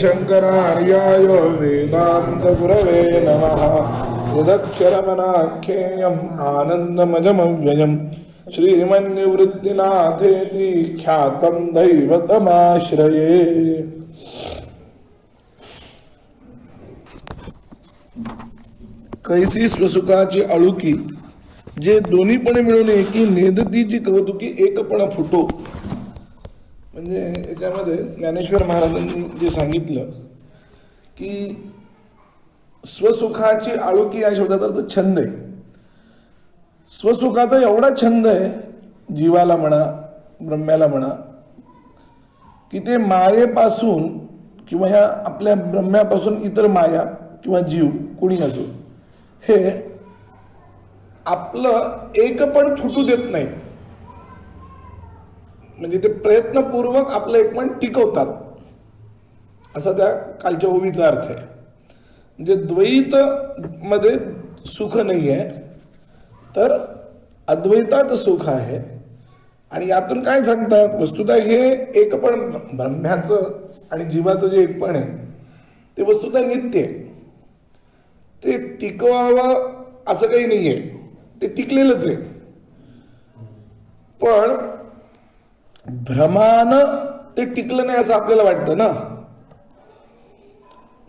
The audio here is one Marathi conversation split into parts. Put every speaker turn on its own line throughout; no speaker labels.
शंकरार्याय वेदान्तगुरवे नमः। यदक्षरमनाख्येयम् आनन्दमजमव्ययम् श्रीमन्निवृत्तिनाथेति ख्यातं दैवतमाश्रये। कैसी स्वसुखाची आळुकी जे दोन्हीपणे मिळून एकी नेदतीची कौतुकी एकपणा फुटो. म्हणजे याच्यामध्ये ज्ञानेश्वर महाराजांनी जे सांगितलं की स्वसुखाची आळुकी या शब्दाचा अर्थ छंद आहे. स्वसुखाचा एवढा छंद आहे जीवाला म्हणा ब्रह्म्याला म्हणा की ते मायेपासून किंवा ह्या आपल्या ब्रह्म्यापासून इतर माया किंवा जीव कोणी असो हे आपलं एकपण फुटू देत नाही. म्हणजे ते प्रयत्नपूर्वक आपलं एकपण टिकवतात असा त्या कालच्या ओवीचा अर्थ आहे. म्हणजे द्वैत मध्ये सुख नाही आहे तर अद्वैतात सुख आहे. आणि यातून काय सांगतात वस्तुतः हे एकपण ब्रह्म्याचं आणि जीवाचं जे एकपण आहे ते वस्तुतः नित्य आहे. ते टिकवावं असं काही नाही आहे, ते टिकलेलंच आहे. पण भ्रमानं ते टिकलं नाही असं आपल्याला वाटतं ना.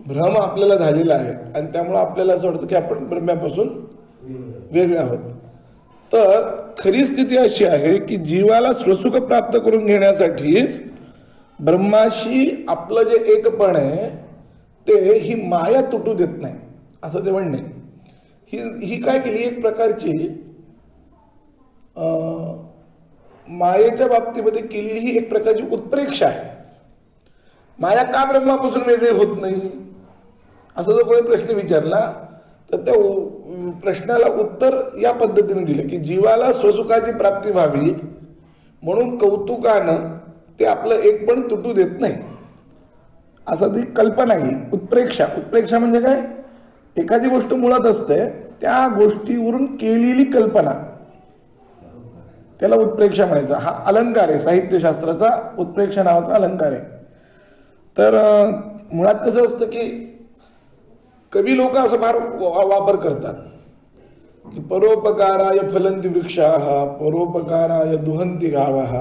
भ्रम आपल्याला झालेला आहे आणि त्यामुळे आपल्याला असं वाटतं की आपण ब्रह्म्यापासून वेगळे आहोत. तर खरी स्थिती अशी आहे की जीवाला स्वसुख प्राप्त करून घेण्यासाठीच ब्रह्माशी आपलं जे एकपण आहे ते ही माया तुटू देत नाही असं ते म्हणणे. ही काय केली एक प्रकारची मायेच्या बाबतीमध्ये केलेली ही एक प्रकारची उत्प्रेक्षा आहे. माया का ब्रह्मापासून वेगळी होत नाही असा जो कोणी प्रश्न विचारला तर त्या प्रश्नाला उत्तर या पद्धतीने दिलं की जीवाला स्वसुखाची प्राप्ती व्हावी म्हणून कौतुकानं ते आपलं एकपण तुटू देत नाही असा ती कल्पना आहे. उत्प्रेक्षा म्हणजे काय एखादी गोष्ट मुळात असते त्या गोष्टीवरून केलेली कल्पना त्याला उत्प्रेक्षा म्हणायचा. हा अलंकार आहे साहित्यशास्त्राचा उत्प्रेक्षा नावाचा अलंकार आहे. तर मुळात कसं असतं की कवी लोक असं फार वापर करतात की परोपकाराय फलंती वृक्षाः परोपकाराय दुहंती गावाः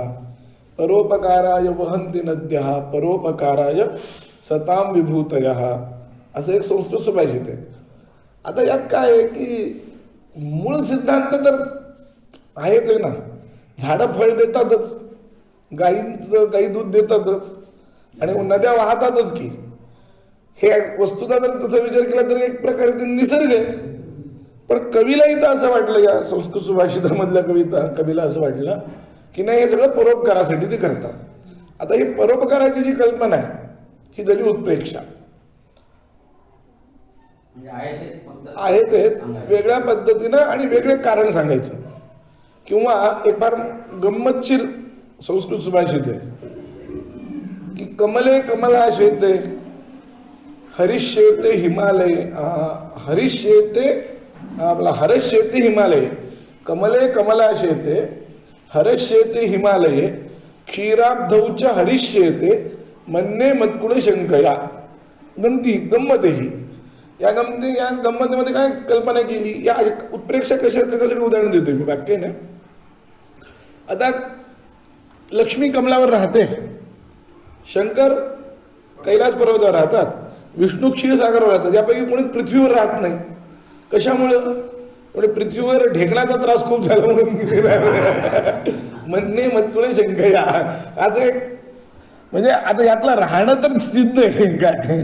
परोपकाराय वहंती नद्याः परोपकाराय सताम विभूतयः असं एक संस्कृत सुभाषित आहे. आता यात काय आहे की मूळ सिद्धांत तर आहेच आहे ना. झाडं फळ देतातच, गाई दूध देतातच आणि नद्या वाहतातच की. हे वस्तुता जर तसा विचार केला तर एक प्रकारे ते निसर्ग आहे. पण कवीला इथं असं वाटलं या संस्कृत सुभाषितामधल्या कवीला असं वाटलं की नाही हे सगळं परोपकारासाठी ते करतात. आता ही परोपकाराची जी कल्पना आहे ही झाली उत्प्रेक्षा. आहे तेच वेगळ्या पद्धतीनं आणि वेगळे कारण सांगायचं. किंवा एक फार गंमतशीर संस्कृत सुभाषित आहे की कमले कमला शेते हरिष्येते हिमालय हरिष्येते आपला हरष्येते हिमालय कमले कमला शेते हरष्येते हिमालये क्षीराब्धौच हरिष्येते मन्ने मत्कुळ शंकया. गंमत ही या गंमतीमध्ये काय कल्पना केली या उत्प्रेक्षा कशा असते त्यासाठी उदाहरण देतोय मी वाक्याने. आता लक्ष्मी कमलावर राहते, शंकर कैलास पर्वतावर राहतात, विष्णू क्षीरसागरावर राहतात. यापैकी कोणी पृथ्वीवर राहत नाही. कशामुळं? पृथ्वीवर ढेकणाचा त्रास खूप झाला म्हणून म्हणणे मत्कुळे शंकया असं एक. म्हणजे आता यातला राहणं तर सिद्ध आहे काय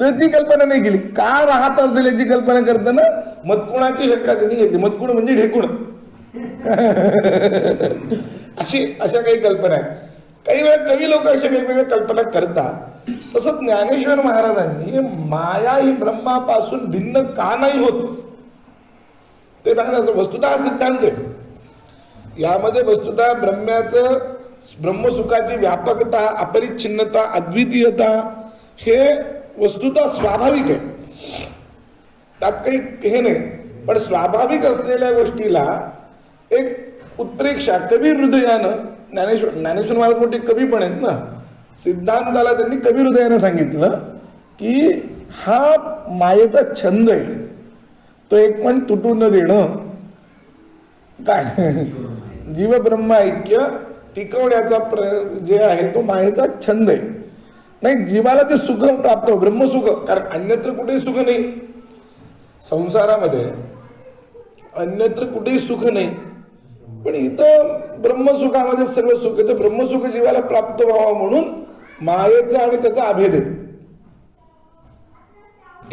तर ती कल्पना नाही केली. का राहत असेल याची कल्पना करताना मत्कुणाची शंका त्यांनी घेतली. मत्कुण म्हणजे ढेकुण अशा काही कल्पना आहेत. काही वेळा कवी लोक अशा वेगवेगळ्या कल्पना करतात. तसंच ज्ञानेश्वर महाराजांनी माया ही ब्रह्मापासून भिन्न का नाही होत ते सांगण्याचं वस्तुतः सिद्धांत आहे. यामध्ये वस्तुतः ब्रह्मसुखाची व्यापकता अपरिच्छिन्नता अद्वितीयता हे वस्तुतः स्वाभाविक आहे. त्यात काही हे नाही. पण स्वाभाविक असलेल्या गोष्टीला एक उत्प्रेक्षा कवी हृदयानं ज्ञानेश्वर महाराज मोठे कवी पण आहेत ना. सिद्धांताला त्यांनी कवी हृदयाने सांगितलं की हा मायेचा छंद आहे, तो एक पण तुटू न देणं, काय जीव ब्रह्म ऐक्य टिकवण्याचा जे आहे तो मायेचा छंद आहे. नाही, जीवाला ते सुख प्राप्त हो, ब्रह्मसुख, कारण अन्यत्र कुठेही सुख नाही संसारामध्ये, अन्यत्र कुठेही सुख नाही, पण इथं ब्रह्मसुखामध्ये सगळं सुख आहे. तर ब्रह्मसुख जीवाला प्राप्त व्हावं म्हणून मायेचा आणि त्याचा अभेद आहे,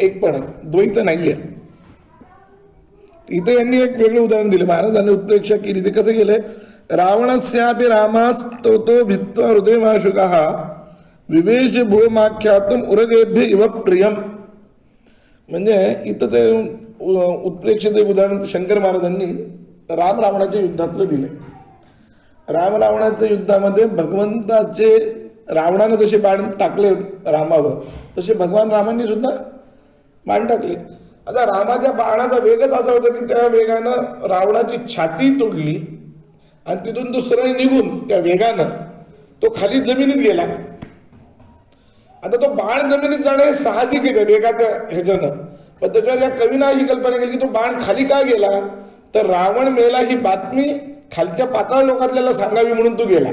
एक पण आहे, द्वैत नाहीये. इथे यांनी एक वेगळं उदाहरण दिले, महाराजांनी उत्प्रेक्षा केली. ते कसं केलंय, रावणस्यापि रामास तो भित्वा हृदय माशुकः विवेश भूमाख्यातम उरगेभ्य इव प्रियम. म्हणजे इथं ते उत्प्रेक्षित एक उदाहरण शंकर महाराजांनी राम रावणाच्या युद्धातलं दिले. राम रावणाच्या युद्धामध्ये भगवंताचे, रावणाने जसे बाण टाकले रामावर, तसे भगवान रामांनी सुद्धा बाण टाकले. आता रामाच्या बाणाचा वेगच असा होता की त्या वेगानं रावणाची छाती तोडली आणि तिथून तो सरळ निघून त्या वेगानं तो खाली जमिनीत गेला. आता तो बाण जमिनीत जाणं हे साहजिक आहे वेगाच्या ह्याच्यानं, पण त्याच्यावर या कवीनं अशी कल्पना केली की तो बाण खाली का गेला, तर रावण मेला ही बातमी खालच्या पाताळ लोकातल्याला सांगावी म्हणून तो गेला.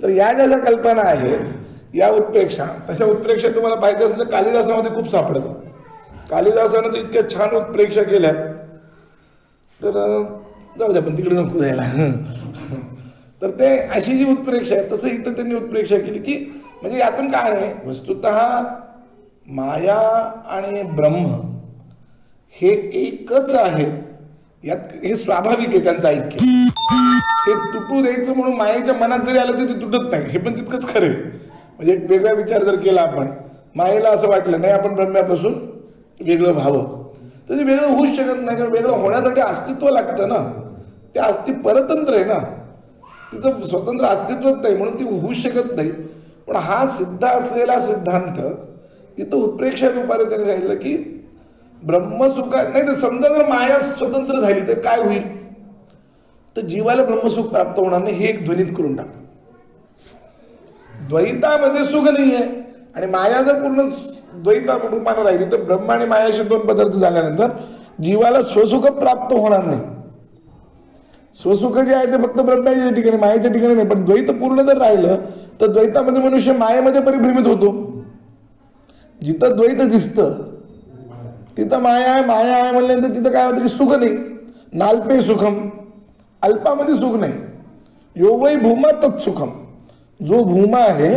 तर या ज्या कल्पना आहे या उत्प्रेक्षा, तशा उत्प्रेक्षा तुम्हाला पाहिजे असेल तर कालिदासामध्ये खूप सापडतं. कालिदासानं तर इतक्या छान उत्प्रेक्षा केल्या, तर जाऊ द्या, पण तिकडे नको द्यायला. तर ते अशी जी उत्प्रेक्षा आहे, तसं इथं त्यांनी उत्प्रेक्षा केली की म्हणजे यातून काय आहे, वस्तुतः माया आणि ब्रह्म हे एकच आहे, यात हे स्वाभाविक आहे त्यांचं ऐक्य. हे तुटू द्यायचं म्हणून मायेच्या मनात जरी आलं तरी ते तुटत नाही, हे पण तितकंच खरं आहे. म्हणजे एक वेगळा विचार जर केला आपण, मायेला असं वाटलं नाही आपण ब्रह्म्यापासून वेगळं व्हावं, तर ते वेगळं होऊच शकत नाही, कारण वेगळं होण्यासाठी अस्तित्व लागतं ना, ते अस्तित्व परतंत्र आहे ना, तिथं स्वतंत्र अस्तित्वच नाही, म्हणून ती होऊ शकत नाही. पण हा सिद्ध असलेला सिद्धांत इथं उत्प्रेक्षा रूपाने त्यांनी सांगितलं की ब्रह्मसुख नाही, तर समजा जर माया स्वतंत्र झाली तर काय होईल, तर जीवाला ब्रह्मसुख प्राप्त होणार नाही, हे एक ध्वनित करून टाक. द्वैतामध्ये सुख नाही आहे आणि माया जर पूर्ण द्वैता रूपाने राहिली तर ब्रह्म आणि मायाशी दोन पदार्थ झाल्यानंतर जीवाला स्वसुख प्राप्त होणार नाही. स्वसुख जे आहे ते फक्त ब्रह्माच्या ठिकाणी, मायाच्या ठिकाणी नाही. पण द्वैत पूर्ण जर राहिलं तर द्वैतामध्ये मनुष्य मायेमध्ये परिभ्रमित होतो. जिथं द्वैत दिसतं तिथं माया आहे, माया आहे म्हणल्यानंतर तिथं काय होतं की सुख नाही. नाल्पे सुखम, अल्पामध्ये सुख नाही. यो वै भूमा तत्सुखम, जो भूमा आहे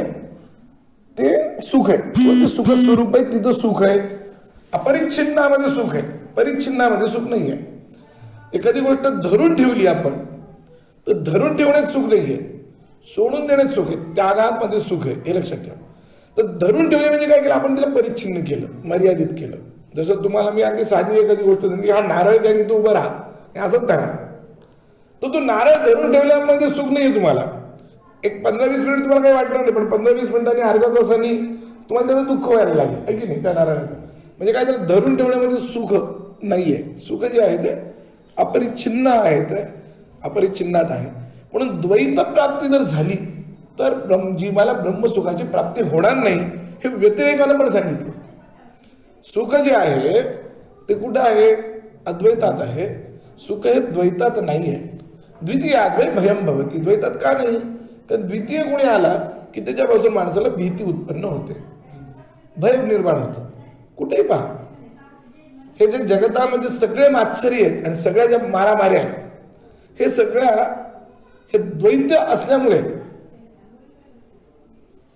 ते सुख आहे, ते सुख स्वरूप आहे, तिथं सुख आहे. अपरिच्छिन्नामध्ये सुख आहे, परिच्छिन्नामध्ये सुख नाही आहे. एखादी गोष्ट धरून ठेवली आपण तर धरून ठेवण्यात सुख नाही आहे, सोडून देण्यात सुख आहे, त्यागात मध्ये सुख आहे, हे लक्षात ठेवा. तर धरून ठेवले म्हणजे काय केलं आपण, तिला परिच्छिन्न केलं, मर्यादित केलं. जसं तुम्हाला मी अगदी साधी एखादी गोष्ट की हा नारळ घ्या तू उभं राहा, असंच धरा, तो नारळ धरून ठेवल्यामध्ये सुख नाही आहे. तुम्हाला एक 15-20 मिनिट तुम्हाला काही वाटणार नाही, पण 15-20 मिनिटांनी अर्ध्या तासांनी तुम्हाला त्याचं दुःख व्हायला लागेल, आहे की नाही, त्या नारळाचं. म्हणजे काय त्याला धरून ठेवण्यामध्ये सुख नाहीये. सुख जे आहे ते अपरिच्छिन्न आहे, ते अपरिच्छिन्नात आहे. म्हणून द्वैत प्राप्ती जर झाली तर जीवाला ब्रह्मसुखाची प्राप्ती होणार नाही, हे व्यतिरेकानं पण सांगितलं. सुख जे आहे ते कुठं आहे, अद्वैतात आहे. सुख हे द्वैतात नाही आहे. द्वितीय अद्वै भयम भवती, द्वैतात का नाही, तर द्वितीय कोणी आला की त्याच्यापासून माणसाला भीती उत्पन्न होते, भय निर्माण होतं. कुठेही पहा, हे जे जगतामध्ये सगळे मात्सरी आहेत आणि सगळ्या ज्या मारामाऱ्या आहेत, हे सगळ्या हे द्वैत असल्यामुळे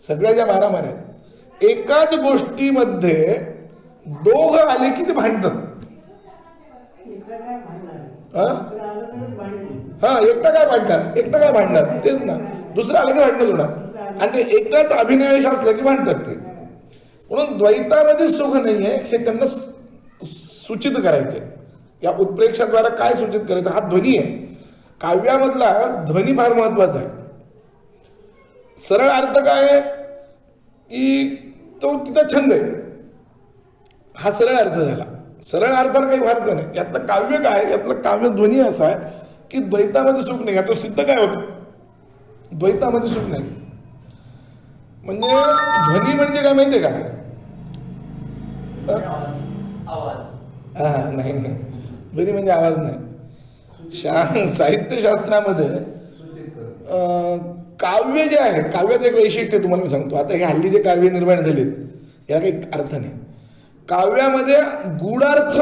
सगळ्या ज्या मारामाऱ्या आहेत, एकाच गोष्टीमध्ये दोघं आले की ते भांडतात. हा, एकटा काय भांडणार, एकटा काय भांडणार, तेच ना, दुसरं आलं की भांडणं होणार. आणि ते एकाच अभिनिवेश असलं की भांडतात ते. म्हणून द्वैतामध्ये सुख नाहीये हे त्यांना सूचित करायचंय. या उत्प्रेक्षाद्वारा काय सूचित करायचं, हा ध्वनी आहे. काव्यामधला ध्वनी फार महत्वाचा आहे. सरळ अर्थ काय आहे की तो तिचा छंद आहे, हा सरळ अर्थ झाला. सरळ अर्थाला काही अर्थ नाही. यातलं काव्य काय, यातलं काव्य ध्वनी असा आहे की द्वैतामध्ये सुख नाही. तो सिद्ध काय होतं, द्वैतामध्ये सुख नाही. म्हणजे ध्वनी म्हणजे काय माहितीये का?
आवाज.
हा नाही नाही, ध्वनी म्हणजे आवाज नाही. साहित्यशास्त्रामध्ये काव्य जे आहे, काव्याचं एक वैशिष्ट्य तुम्हाला मी सांगतो. आता हे हल्ली जे काव्य निर्माण झालेत याला काही अर्थ नाही. काव्यामध्ये गूढार्थ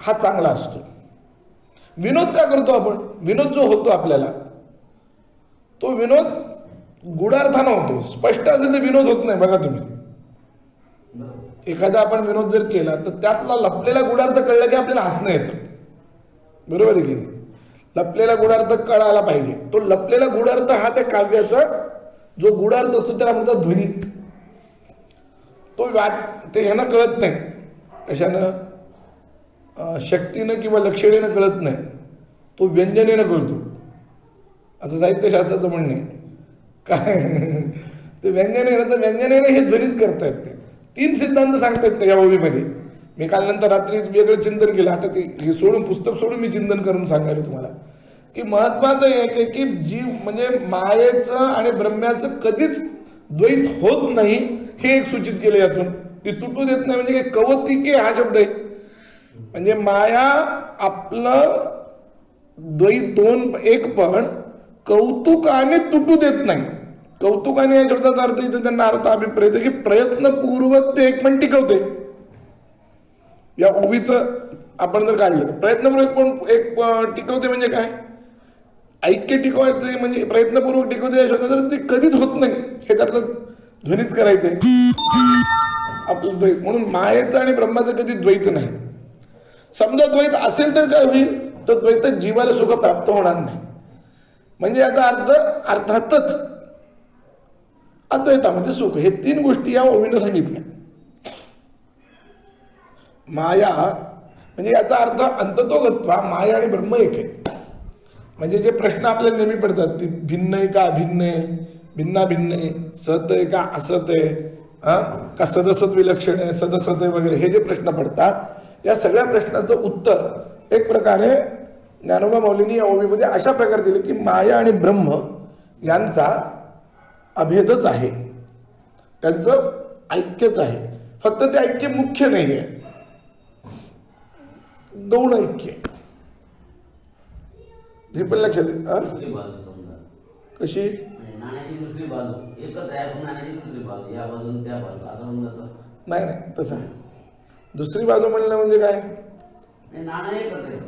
हा चांगला असतो. विनोद का करतो आपण? विनोद जो होतो आपल्याला तो विनोद गूढार्थानं होतो. स्पष्ट असेल तर विनोद होत नाही. बघा तुम्ही, एखादा आपण विनोद जर केला तर त्यातला लपलेला गूढार्थ कळला की आपल्याला हसणं येतं. बरोबर आहे की नाही? लपलेला गूढार्थ कळायला पाहिजे. तो लपलेला गूढार्थ हा त्या काव्याचा जो गूढार्थ असतो त्याला म्हणतात ध्वनी. तो ते ह्यानं कळत नाही, कशानं? शक्तीनं किंवा लक्षणेनं कळत नाही, तो व्यंजनेनं कळतो, असं साहित्यशास्त्राचं म्हणणं आहे. काय ते व्यंजनेनं, तर व्यंजनेनं हे ध्वनीत करतायत. ते 3 सिद्धांत सांगतायत त्या ओवीमध्ये. मी काल नंतर रात्री वेगळं चिंतन केलं. आता ते हे सोडून, पुस्तक सोडून मी चिंतन करून सांगायला तुम्हाला की महत्वाचं एक आहे की जीव म्हणजे मायेचं आणि ब्रह्म्याचं कधीच द्वैत होत नाही हे एक सूचित केलं यातून. ती तुटू देत नाही म्हणजे काय? कौतिके हा शब्द आहे. म्हणजे माया आपलं द्वैत दोन एक पण कौतुकाने तुटू देत नाही. कौतुकाने या शब्दाचा अर्थ इथे त्यांना अर्थ अभिप्रेत आहे की प्रयत्नपूर्वक ते एक पण टिकवते. या ओवीचं आपण जर काढलं प्रयत्नपूर्वक पण एक टिकवते म्हणजे काय? ऐक्य टिकवायचं म्हणजे प्रयत्नपूर्वक टिकवते या शब्दाचा ते कधीच होत नाही हे त्यातलं ध्वनीत करायचंय आपलं द्वैत. म्हणून मायेचं आणि ब्रह्माचं कधी द्वैत नाही. समजा द्वैत असेल तर काय होईल? तर द्वैत जीवाला सुख प्राप्त होणार नाही. म्हणजे याचा अर्थ अर्थातच अद्वैतामध्ये सुख. हे 3 गोष्टी या ओवीनं सांगितल्या. माया म्हणजे याचा अर्थ अंततोगत्वा माया आणि ब्रह्म एक आहे. म्हणजे जे प्रश्न आपल्याला नेहमी पडतात ते भिन्न आहे का अभिन्न आहे, भिन्ना भिन्न आहे, सत आहे का असत आहे, का सदसत विलक्षण आहे, सदसत आहे वगैरे, हे जे प्रश्न पडतात या सगळ्या प्रश्नाचं उत्तर एक प्रकारे ज्ञानोबा माऊलींनी या ओवीमध्ये अशा प्रकारे दिले की माया आणि ब्रह्म यांचा अभेदच आहे, त्यांचं ऐक्यच आहे. फक्त ते ऐक्य मुख्य नाही आहे, गौण ऐक्य. हे पण लक्षात कशी
नाण्याची दुसरी बाजू एकच आहे, पण नाण्याची दुसरी बाजू या बाजून त्या बाजू असं म्हणलं
नाही नाही तसं नाही. दुसरी बाजू म्हणलं म्हणजे काय?
नाणं एकच आहे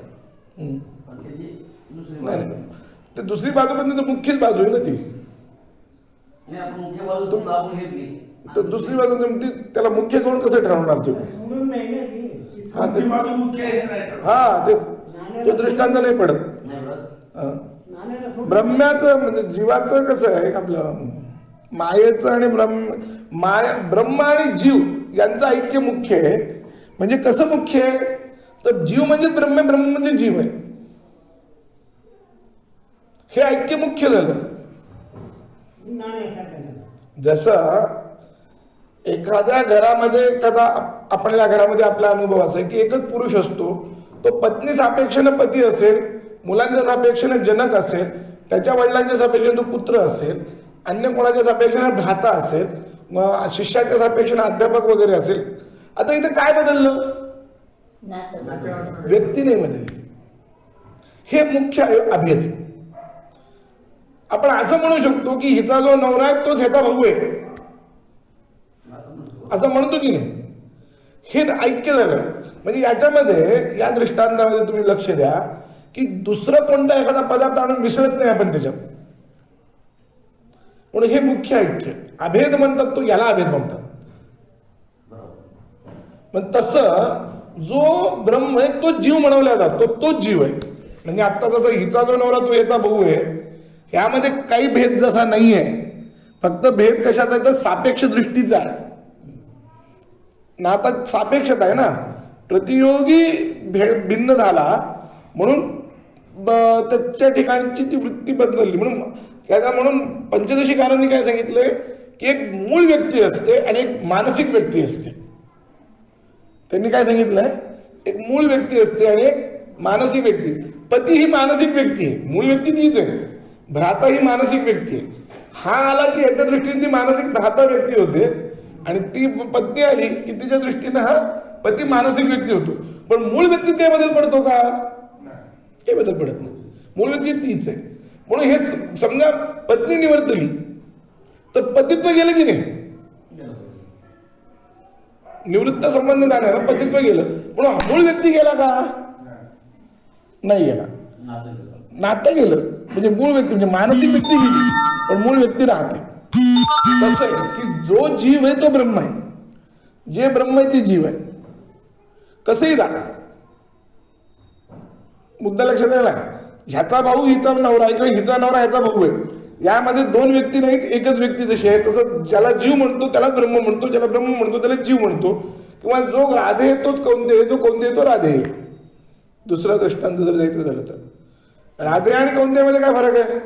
पण त्याची दुसरी बाजू.
नाही ते दुसरी बाजू म्हणजे मुख्यच बाजू आहे ना ती.
आपण मुख्य बाजू समजा आपण घेतली
तर दुसरी बाजू नेमकी त्याला मुख्य करून कसं ठरवणार तुम्ही? हा ते तो दृष्टांत नाही पडत. ब्रह्म्याचं म्हणजे जीवाचं कसं आहे आपलं मायेचं आणि ब्रह्म आणि जीव यांचं ऐक्य मुख्य आहे. म्हणजे कसं मुख्य आहे? तर जीव म्हणजे ब्रह्म, ब्रह्म म्हणजे जीव आहे. हे ऐक्य मुख्य झालं. जसं एखाद्या घरामध्ये आपल्या घरामध्ये आपला अनुभव असा आहे की एकच पुरुष असतो. तो पत्नी सापेक्षाने पती असेल, मुलांच्या सापेक्षाने जनक असेल, त्याच्या वडिलांच्या सापेक्षाने तो पुत्र असेल, अन्य कोणाच्या सापेक्षाने भ्राता असेल, मग शिष्याच्या सापेक्षाने अध्यापक वगैरे असेल. आता इथे काय बदललं? व्यक्ती नाही बदलली. हे मुख्य अभेद. आपण असं म्हणू शकतो की हिचा जो नवरा आहे तोच ह्याचा भाऊ आहे असं म्हणतो की नाही? हे ऐक्य झालं. म्हणजे याच्यामध्ये या दृष्टांतामध्ये तुम्ही लक्ष द्या की दुसरं कोणता एखादा पदार्थ आणून मिसळत नाही आपण त्याच्यात. म्हणून हे मुख्य ऐक्य. अभेद म्हणतात तो, याला अभेद म्हणतात. मग तसं जो ब्रह्म आहे तो जीव म्हणवला जातो, तोच जीव आहे. म्हणजे आता जसं हिचा जो नवरा तो याचा भाऊ आहे, यामध्ये काही भेद जसा नाही आहे. फक्त भेद कशाचा आहे तर सापेक्ष दृष्टीचा आहे. नाता सापेक्षता आहे ना, प्रतियोगी भिन्न झाला म्हणून त्याच्या ठिकाणची ती वृत्ती बदलली. म्हणून पंचदशीकारांनी काय सांगितलंय की एक मूळ व्यक्ती असते आणि एक मानसिक व्यक्ती असते. त्यांनी काय सांगितलंय? एक मूळ व्यक्ती असते आणि एक मानसिक व्यक्ती. पती ही मानसिक व्यक्ती आहे, मूळ व्यक्ती तीच आहे. भ्राता ही मानसिक व्यक्ती आहे. हा आला की याच्या दृष्टीने ती मानसिक धाता व्यक्ती होते आणि ती पत्नी आली की तिच्या दृष्टीने हा पती मानसिक व्यक्ती होतो. पण मूळ व्यक्ती ते बदल पडतो का? ते बदल पडत नाही. मूळ व्यक्ती तीच आहे. म्हणून हे समजा पत्नी निवर्तली तर पतित्व गेलं की नाही? निवृत्त संबंध जाणार पतित्व गेलं. म्हणून मूळ व्यक्ती गेला का? नाही गेला. नातं गेलं. म्हणजे मूळ व्यक्ती म्हणजे मानसिक व्यक्ती गेली पण मूळ व्यक्ती राहते. कसं आहे की जो जीव आहे तो ब्रह्म आहे, जे ब्रह्म आहे ते जीव आहे. कसंही जा, मुद्दा लक्षात आला. ह्याचा भाऊ हिचा नवरा आहे किंवा हिचा नवरा ह्याचा भाऊ आहे, यामध्ये दोन व्यक्ती नाहीत, एकच व्यक्ती जशी आहे. तसं ज्याला जीव म्हणतो त्याला ब्रह्म म्हणतो, ज्याला ब्रह्म म्हणतो त्याला जीव म्हणतो. किंवा जो राधे तोच कौंते आहे, जो कौंते आहे तो राधे. दुसरा दृष्टांत जर द्यायचं झालं तर राधे आणि कौंतेमध्ये काय फरक आहे?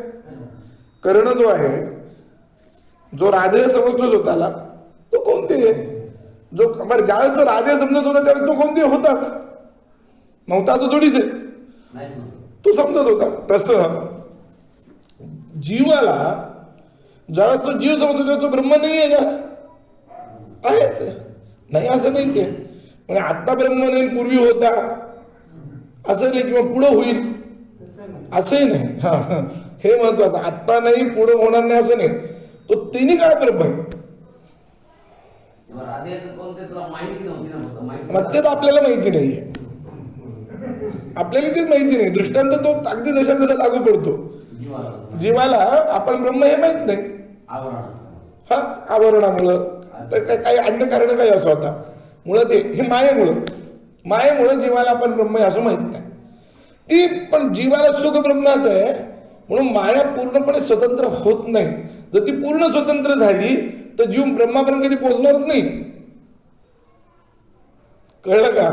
कर्ण जो आहे, जो राधे समजतो स्वतःला तो कौंते आहे. जो बरं ज्यावेळेस तो राधे समजत होता त्यावेळेस तो कौंते होताच नव्हता, असं थोडीच आहे, तो समजत होता. तसं जीवाला ज्यावेळेस तो जीव समजतो तेव्हा तो ब्रह्म नाही आहे का? आहेच नाही, असं नाहीच आहे. म्हणजे आत्ता ब्रह्म नाही पूर्वी होता असं नाही, किंवा पुढं होईल असंही नाही. हा, हे महत्वाचं. आत्ता नाही पुढं होणार नाही असं नाही, तो तिन्ही काळ ब्रह्म आहे. मग तेच आपल्याला माहिती नाहीये. आपल्याला तेच माहिती नाही. दृष्टांत तो अगदी जशा तसा लागू पडतो. जीवाला आपण ब्रह्म हे माहित नाही. हा, आवरणामुळं काही अन्य कारण काही असं होता मुळात हे मायेमुळं जीवाला आपण ब्रह्म आहे असं माहित नाही. ती पण जीवाला सुख ब्रह्मात आहे म्हणून माया पूर्णपणे स्वतंत्र होत नाही. जर ती पूर्ण स्वतंत्र झाली तर जीव ब्रह्मापर्यंत कधी पोहोचणारच नाही. कळलं का?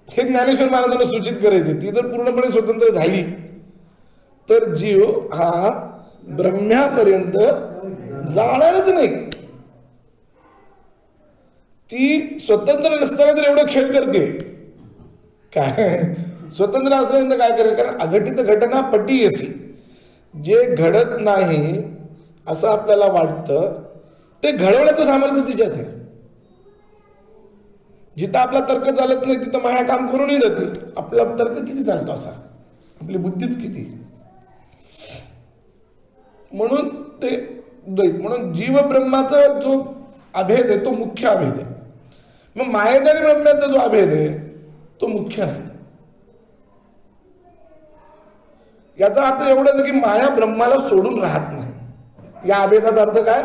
हे ज्ञानेश्वर महाराजांना सूचित करायचे. ती जर पूर्णपणे स्वतंत्र झाली तर जीव हा ब्रह्म्यापर्यंत जाणारच नाही. ती स्वतंत्र नसताना तर एवढं खेळ करते काय? स्वतंत्र असल्यानंतर काय करेल? कारण अघटित घटना पटी अशी, जे घडत नाही असं आपल्याला वाटतं ते घडवण्याचं सामर्थ्य तिच्यात आहे. जिथं आपला तर्क चालत नाही तिथं माया काम करूनही जाते. आपला तर्क किती चालतो असा, आपली बुद्धीच किती. म्हणून ते द्वैत. म्हणून जीव ब्रह्माचा जो अभेद आहे तो मुख्य अभेद आहे. मग मायेचा आणि ब्रह्माचा जो अभेद आहे तो मुख्य नाही. याचा अर्थ एवढाच की माया ब्रह्माला सोडून राहत नाही. या अभेदाचा अर्थ काय?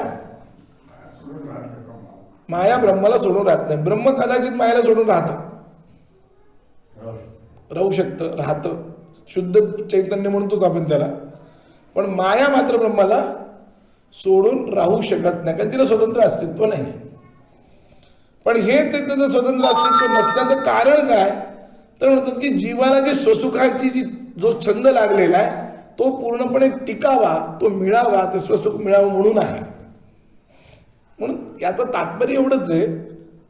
माया ब्रह्माला सोडून राहत नाही. ब्रह्म कदाचित मायाला सोडून राहू शकतं, राहतं. शुद्ध चैतन्य म्हणतोच आपण त्याला. पण माया मात्र ब्रह्माला सोडून राहू शकत नाही, कारण तिला स्वतंत्र अस्तित्व नाही. पण हे त्याचं स्वतंत्र अस्तित्व नसण्याचं कारण काय? तर म्हणतात की जीवाला जी स्वसुखाची जो छंद लागलेला आहे तो पूर्णपणे टिकावा, तो मिळावा, ते स्वसुख मिळावं म्हणून आहे. म्हणून याचं तात्पर्य एवढंच आहे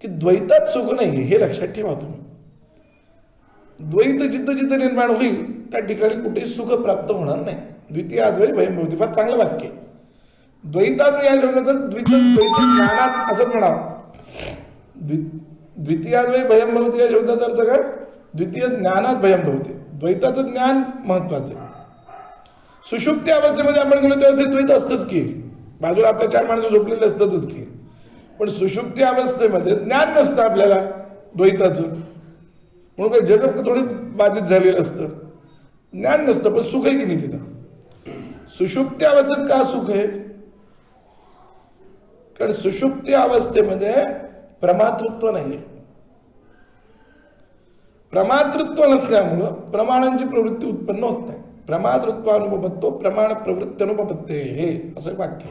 की द्वैतात सुख नाही हे लक्षात ठेवा तुम्ही. द्वैत जिथं जिथं निर्माण होईल त्या ठिकाणी कुठेही सुख प्राप्त होणार नाही. द्वितीय अद्वैत भयम भवती, फार चांगलं वाक्य. द्वैतात या शब्दाचं द्वित ज्ञानात असं म्हणावं. द्वितीयाद्वैत भयम भवती या शब्दाचा अर्थ काय? द्वितीय ज्ञानात भयम भवती. द्वैताचं ज्ञान महत्वाचं आहे. सुषुप्ती अवस्थेमध्ये आपण गेलो तेव्हा द्वैत असतंच की, बाजूला आपल्या चार माणसं झोपलेले असतातच की. पण सुषुप्ती अवस्थेमध्ये ज्ञान नसतं आपल्याला द्वैताचं, म्हणून काही जग थोडी बाधित झालेलं असतं, ज्ञान नसतं. पण सुख आहे की नाही तिथं? सुषुप्ती अवस्थेत का सुख आहे? कारण सुषुप्ती अवस्थेमध्ये प्रमातृत्व नाहीये. प्रमातृत्व नसल्यामुळं प्रमाणांची प्रवृत्ती उत्पन्न होत नाही. प्रमातृत्व अनुपत्तो प्रमाण प्रवृत्ती अनुपत्ते हे असं वाक्य.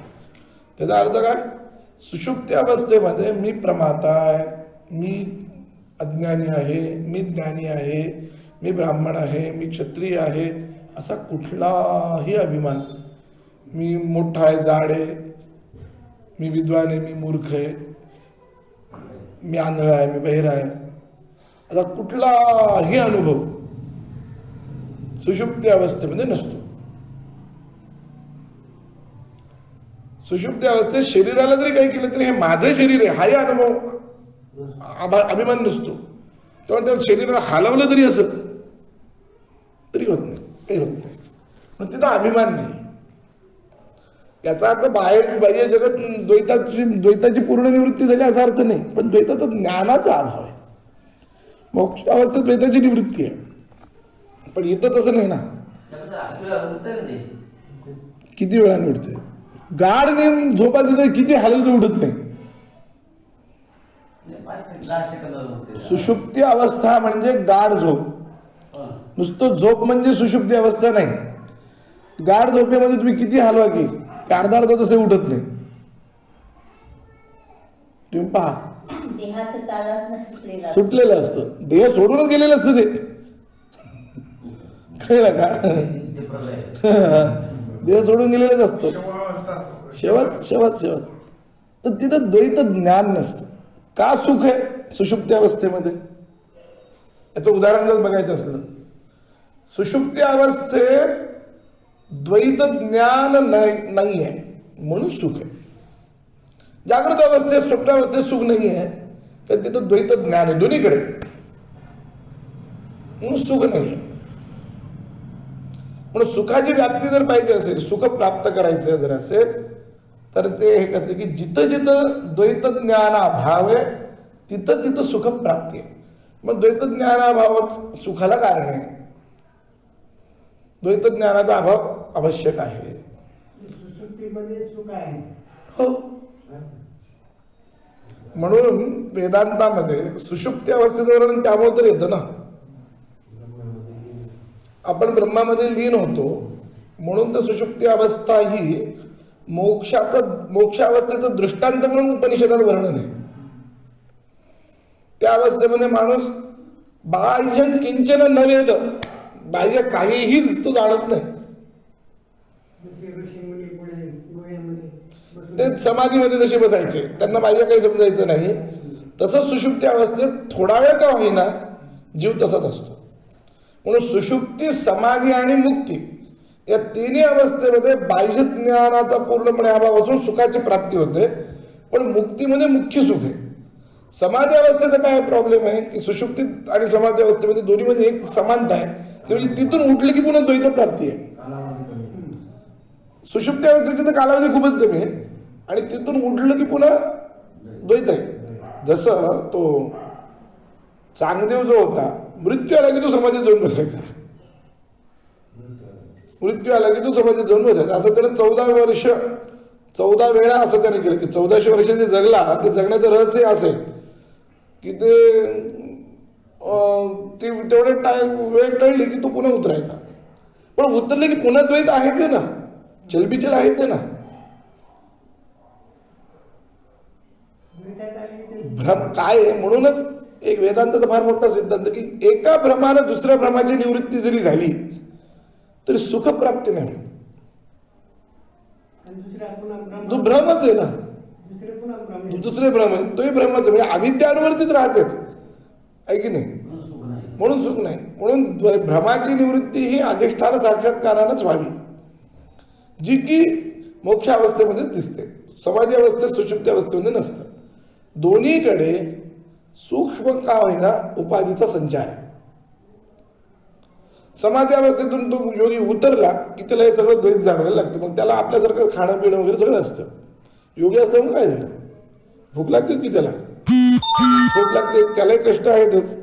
त्याचा अर्थ काय? सुषुप्ती अवस्थेमध्ये मी प्रमाता आहे, मी अज्ञानी आहे, मी ज्ञानी आहे, मी ब्राह्मण आहे, मी क्षत्रिय आहे असा कुठलाही अभिमान, मी मोठा आहे, जाड आहे, मी विद्वान आहे, मी मूर्ख आहे, मी आंधळा आहे, मी बहिरा आहे, असा कुठलाही अनुभव सुषुप्ती अवस्थेमध्ये नसतो. सुषुप्ती अवस्थेत शरीराला जरी काही केलं तरी हे माझं शरीर आहे हाही अनुभव अभिमान नसतो. तेव्हा त्या शरीराला हलवलं तरी असं तरी होत नाही, काही होत नाही. मग तिथं अभिमान नाही. याचा अर्थ बाह्य जगत द्वैताची पूर्ण निवृत्ती झाली असा अर्थ नाही, पण द्वैताचा ज्ञानाचा अभाव आहे. मोक्ष अवस्थेत द्वैताची निवृत्ती आहे, पण इथं तसं नाही ना. किती वेळा निवडते गाढ नेम झोपायचं किती हलल तर उठत नाही. सुषुप्ती अवस्था म्हणजे गाढ झोप. नुसतं झोप म्हणजे सुषुप्ती अवस्था नाही. गाढ झोपेमध्ये तुम्ही किती हलवा की अर्धा तसे उठत नाही. तुम्ही पहा
देहाचं तादात्म्य
सुटलेलं असतं, देह सोडूनच गेलेलं असतं ते. कळलं का? देह सोडून गेलेलंच असतं शेवट. तर तिथं द्वैत ज्ञान नसतं. का सुख आहे सुषुप्ती अवस्थेमध्ये? याचं उदाहरण जर बघायचं असलं, सुषुप्ती अवस्थेत द्वैत ज्ञान नाही आहे म्हणून सुख आहे. जागृत अवस्थेत स्वप्नावस्थेत सुख नाही आहे तर तिथं द्वैत ज्ञान आहे दोन्हीकडे म्हणून सुख नाही. म्हणून सुखाची व्याप्ती जर पाहिजे असेल, सुख प्राप्त करायचं जर असेल तर ते हे करते की जिथं जिथं द्वैत ज्ञानाभाव आहे तिथं तिथं सुख प्राप्ती आहे. मग द्वैत ज्ञानाभावच सुखाला कारण आहे. द्वैत ज्ञानाचा अभाव आवश्यक आहे. हो, म्हणून वेदांतामध्ये सुषुप्ती अवस्थेचं वर्णन त्यामुळे तर येतं ना. आपण ब्रह्मामध्ये लीन होतो म्हणून तर सुषुप्ती अवस्था ही मोक्षावस्थेचं दृष्टांत म्हणून उपनिषदात वर्णन आहे. त्या अवस्थेमध्ये माणूस बाह्य किंचन न वेद, बाह्य काहीही तो जाणत नाही. ते समाधीमध्ये जसे बसायचे त्यांना बाह्य काही समजायचं नाही, तसंच सुषुप्ती अवस्थेत थोडा वेळ का होईना जीव तसाच असतो. म्हणून सुषुप्ती, समाधी आणि मुक्ती या तिन्ही अवस्थेमध्ये बाह्य ज्ञानाचा पूर्णपणे अभाव असून सुखाची प्राप्ती होते. पण मुक्तीमध्ये मुख्य सुख आहे. समाधी अवस्थेचा काय प्रॉब्लेम आहे की सुषुप्ती आणि समाधी अवस्थेमध्ये दोन्हीमध्ये एक समानता आहे, ते म्हणजे तिथून उठलं की पुन्हा द्वैत प्राप्ती आहे. सुषुप्ती अवस्थेचे तर कालावधी खूपच कमी आहे आणि तिथून उठलं की पुन्हा द्वैत आहे. जसं तो चांगदेव जो होता, मृत्यू आला की तो समाधीत जाऊन बसायचा. मृत्यू आला की तो समाधीत जाऊन बसायचा. असं त्याला 14 वेळा असं त्याने केलं की 1400 वर्ष जे जगला ते जगण्याचं रहस्य असेल की ते तेवढे वेळ टळली की तो पुन्हा उतरायचा. पण उतरले की पुन्हा द्वैत आहेच ना, चलबिचल आहेच ना. भ्रम काय आहे? म्हणूनच एक वेदांताचा फार मोठा सिद्धांत की एका भ्रमानं दुसऱ्या भ्रमाची निवृत्ती जरी झाली तरी सुख प्राप्ती नाही. तो भ्रमच आहे ना, दुसरे भ्रम आहे, तोही भ्रमच आहे. म्हणजे अविद्या अनुवर्तीत राहतेच आहे की नाही, म्हणून सुख नाही. म्हणून भ्रमाची निवृत्ती ही अधिष्ठान साक्षात्कारानंच व्हावी, जी की मोक्षावस्थेमध्ये दिसते, समाधी अवस्थेत सुषुप्ती अवस्थेमध्ये नसतं. दोन्हीकडे सूक्ष्म का होईना उपाधीचा संचार आहे. समाधी अवस्थेतून तो योगी उतरला की त्याला हे सगळं द्वैत जाणवायला लागतं. मग त्याला आपल्यासारखं खाणं पिणं वगैरे सगळं असतं. योगी असल्यामुळे काय झालं, भूक लागतेच की त्याला, भूक लागते, त्यालाही कष्ट आहेतच.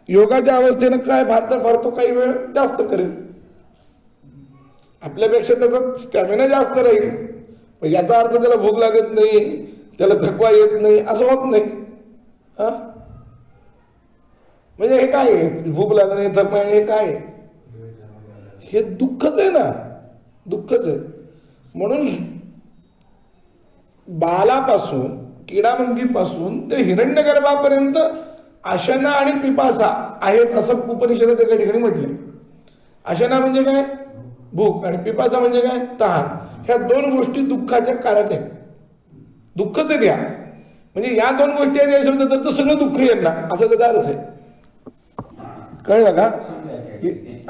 योगाच्या अवस्थेनं काय फार तो काही वेळ जास्त करेल, आपल्यापेक्षा त्याचा स्टॅमिना जास्त राहील. पण याचा अर्थ त्याला भूक लागत नाही, त्याला थकवा येत नाही असं होत नाही. म्हणजे हे काय आहे, भूक लागणे, थकवा येणे, हे काय आहे? हे दुःखच आहे ना, दुःखच आहे. म्हणून बालापासून, किडामंगीपासून ते हिरण्यगर्भापर्यंत आशना आणि पिपासा आहेत असं उपनिषदात एका ठिकाणी म्हटले. आशना म्हणजे काय, भूक, आणि पिपासा म्हणजे काय, तहान. ह्या दोन गोष्टी दुःखाच्या कारक आहेत. दुःखच आहे त्या, म्हणजे या दोन गोष्टी आहेत या शब्दात तर सगळं दुःख यांना असं त्याचा अर्थ आहे. कळलं का?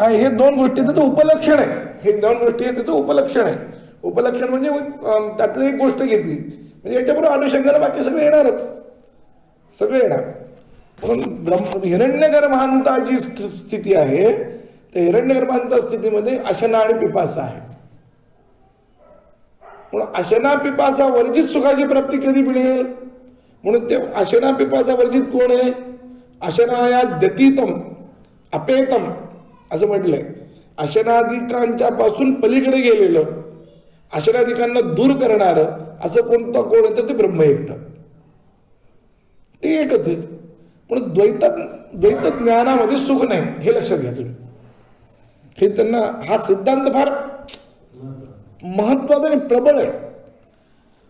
हे दोन गोष्टी त्याचं उपलक्षण आहे. हे दोन गोष्टी आहेत त्याचं उपलक्षण आहे. उपलक्षण म्हणजे त्यातली एक गोष्ट घेतली म्हणजे याच्याबरोबर अनुषंगाने बाकी सगळे येणारच, सगळे येणार. म्हणून हिरण्यगर्भांता जी स्थिती आहे त्या हिरण्यगर्भांता स्थितीमध्ये अशना आणि पिपासा आहे. म्हणून अशना पिपासा वर्जित सुखाची प्राप्ती कधी मिळेल? म्हणून ते अशना पिपासा वर्जित कोण आहे? अशनाया व्यतीतम अपेतम असं म्हटलंय. अशनाधिकांच्या पासून पलीकडे गेलेलं, अशनाधिकांना दूर करणारं असं कोणतं कोण आहे तर ते ब्रह्म एकटं, ते एकच आहे. म्हणून द्वैत ज्ञानामध्ये सुख नाही हे लक्षात घ्या तुम्ही. हे त्यांना हा सिद्धांत फार महत्वाचा आणि प्रबळ आहे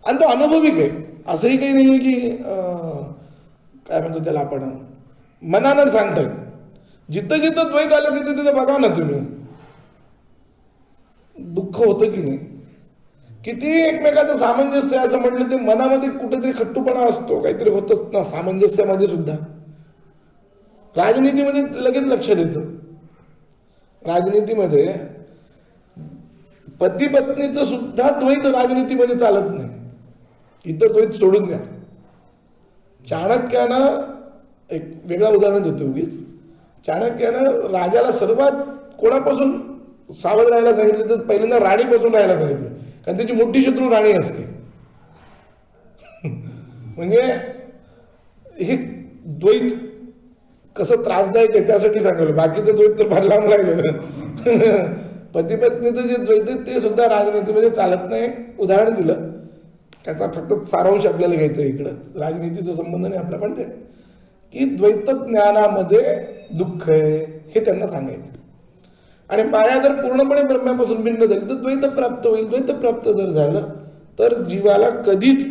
आणि तो अनुभविक आहे. असंही काही नाही की काय म्हणतो त्याला आपण मनानं सांगतोय. जिथं जिथं द्वैत आलं तिथे तिथं बघा ना तुम्ही दुःख होतं की नाही. किती एकमेकाचं सामंजस्य असं म्हटलं ते मनामध्ये कुठेतरी खट्टूपणा असतो, काहीतरी होतच ना सामंजस्यामध्ये सुद्धा. राजनीतीमध्ये लगेच लक्षात येतं. राजनीतीमध्ये पती पत्नीचं सुद्धा द्वैत राजनीतीमध्ये चालत नाही. इथं द्वैत सोडून द्या. चाणक्यानं एक वेगळं उदाहरण देतो उगीच. चाणक्यानं राजाला सर्वात कोणापासून सावध राहायला सांगितलं तर पहिल्यांदा राणीपासून राहायला सांगितलं, कारण त्याची मोठी शत्रू राणी असते. म्हणजे हे द्वैत कसं त्रासदायक आहे त्यासाठी सांगितलं. बाकीचं द्वैत तर फार लांब राहिलं. पती पत्नीचं जे द्वैत आहे ते सुद्धा राजनीतीमध्ये चालत नाही. उदाहरण दिलं, त्याचा फक्त सारांश आपल्याला घ्यायचं इकडं, राजनीतीचा संबंध नाही आपला. पण ते की द्वैत ज्ञानामध्ये दुःख आहे हे त्यांना सांगायचं. आणि माया जर पूर्णपणे ब्रह्मापासून भिन्न झाली तर द्वैत प्राप्त होईल. द्वैत प्राप्त जर झालं तर जीवाला कधीच